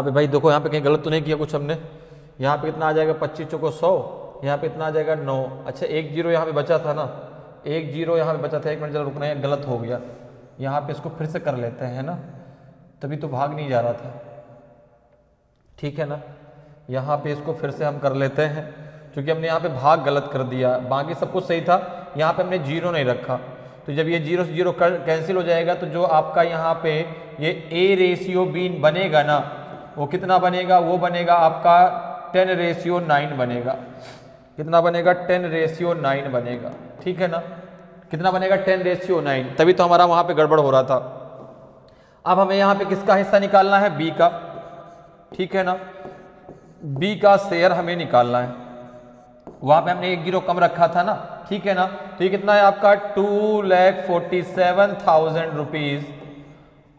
पे भाई देखो, यहाँ पे कहीं गलत तो नहीं किया कुछ हमने। यहाँ पे कितना आ जाएगा, 25 चौको 100, यहाँ पे इतना आ जाएगा 9, अच्छा 1 0 यहाँ पे बचा था ना, 1 0 यहाँ पे बचा था, 1 मिनट जरा रुकना है, गलत हो गया, यहाँ पे इसको फिर से कर लेते हैं ना, तभी तो भाग नहीं जा रहा था, ठीक है ना, यहाँ पे इसको फिर से हम कर लेते हैं, क्योंकि हमने यहाँ पे भाग गलत कर दिया, बाकी सब कुछ सही था, यहाँ पे हमने 0 नहीं रखा, तो जब ये 0 से 0 कैंसिल हो जाएगा तो जो आपका यहाँ पे ये A/B बनेगा ना, वो कितना बनेगा, वो बनेगा आपका 10:9 बनेगा, कितना बनेगा, 10:9 बनेगा, ठीक है ना, कितना बनेगा, 10:9, तभी तो हमारा वहाँ पे गड़बड़ हो रहा था। अब हमें यहाँ पे किसका हिस्सा निकालना है, B का, ठीक है ना, B का शेयर हमें निकालना है, वहां पे हमने 1 0 कम रखा था ना, ठीक है ना, तो ये कितना है आपका 2,47,000 रुपीज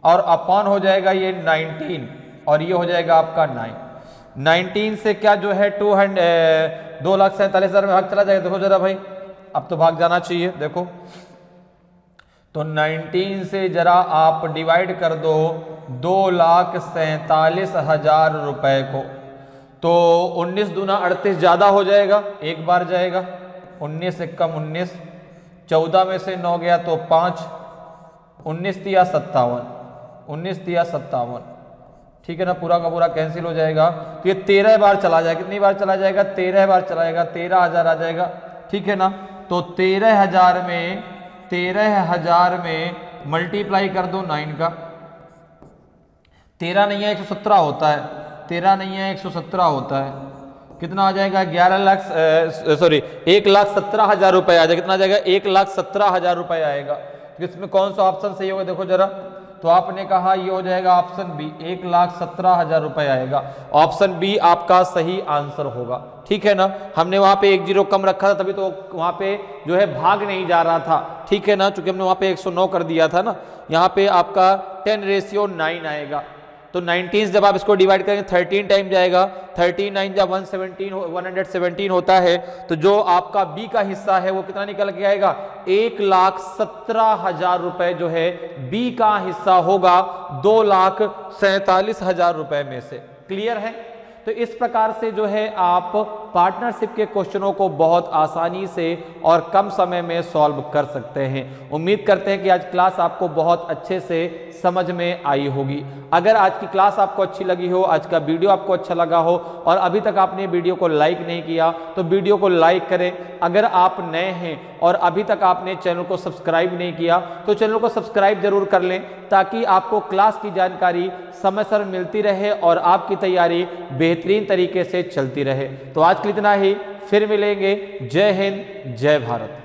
और अपॉन हो जाएगा ये 19 और ये हो जाएगा आपका 19 से क्या जो है 2,47,000 में भाग चला जाएगा, देखो जरा भाई, अब तो भाग जाना चाहिए, देखो तो 19 से जरा आप डिवाइड कर दो 2,47,000 रुपए को, तो 19 दूना 38 ज़्यादा हो जाएगा, एक बार जाएगा, 19 से कम 19, 14 में से 9 गया तो 5, 19 तिया 57, 19 तिया 57, ठीक है ना, पूरा का पूरा कैंसिल हो जाएगा, तो ये 13 बार चला जाएगा, कितनी बार चला जाएगा, 13 बार चला जाएगा, 13,000 आ जाएगा, ठीक है ना, तो 13,000 में मल्टीप्लाई कर दो 9 का, 13 नहीं है 117 होता है, 13 नहीं है 117 होता है, कितना आ जाएगा 1,17,000 रुपए आ जाएगा, कितना आ जाएगा 1,17,000 रुपए आएगा, तो इसमें कौन सा ऑप्शन सही होगा, देखो जरा, तो आपने कहा ये हो जाएगा ऑप्शन बी, 1,17,000 रुपए आएगा, ऑप्शन बी आपका सही आंसर होगा, ठीक है ना। हमने वहां पे 1 0 कम रखा था, तभी तो वहां पे जो है भाग नहीं जा रहा था, ठीक है ना, क्योंकि हमने वहां पे 109 कर दिया था ना, यहाँ पे आपका 10:9 आएगा, तो 19 जब आप इसको डिवाइड करेंगे 13 टाइम जाएगा, 13 जब 117 होता है, तो जो आपका बी का हिस्सा है वो कितना निकल के आएगा, 1,17,000 रुपए जो है बी का हिस्सा होगा 2,47,000 रुपए में से। क्लियर है? तो इस प्रकार से जो है आप पार्टनरशिप के क्वेश्चनों को बहुत आसानी से और कम समय में सॉल्व कर सकते हैं। उम्मीद करते हैं कि आज क्लास आपको बहुत अच्छे से समझ में आई होगी। अगर आज की क्लास आपको अच्छी लगी हो, आज का वीडियो आपको अच्छा लगा हो और अभी तक आपने वीडियो को लाइक नहीं किया तो वीडियो को लाइक करें। अगर आप नए हैं और अभी तक आपने चैनल को सब्सक्राइब नहीं किया तो चैनल को सब्सक्राइब जरूर कर लें, ताकि आपको क्लास की जानकारी समय पर मिलती रहे और आपकी तैयारी बेहतरीन तरीके से चलती रहे। तो आज के लिए इतना ही, फिर मिलेंगे। जय हिंद, जय भारत।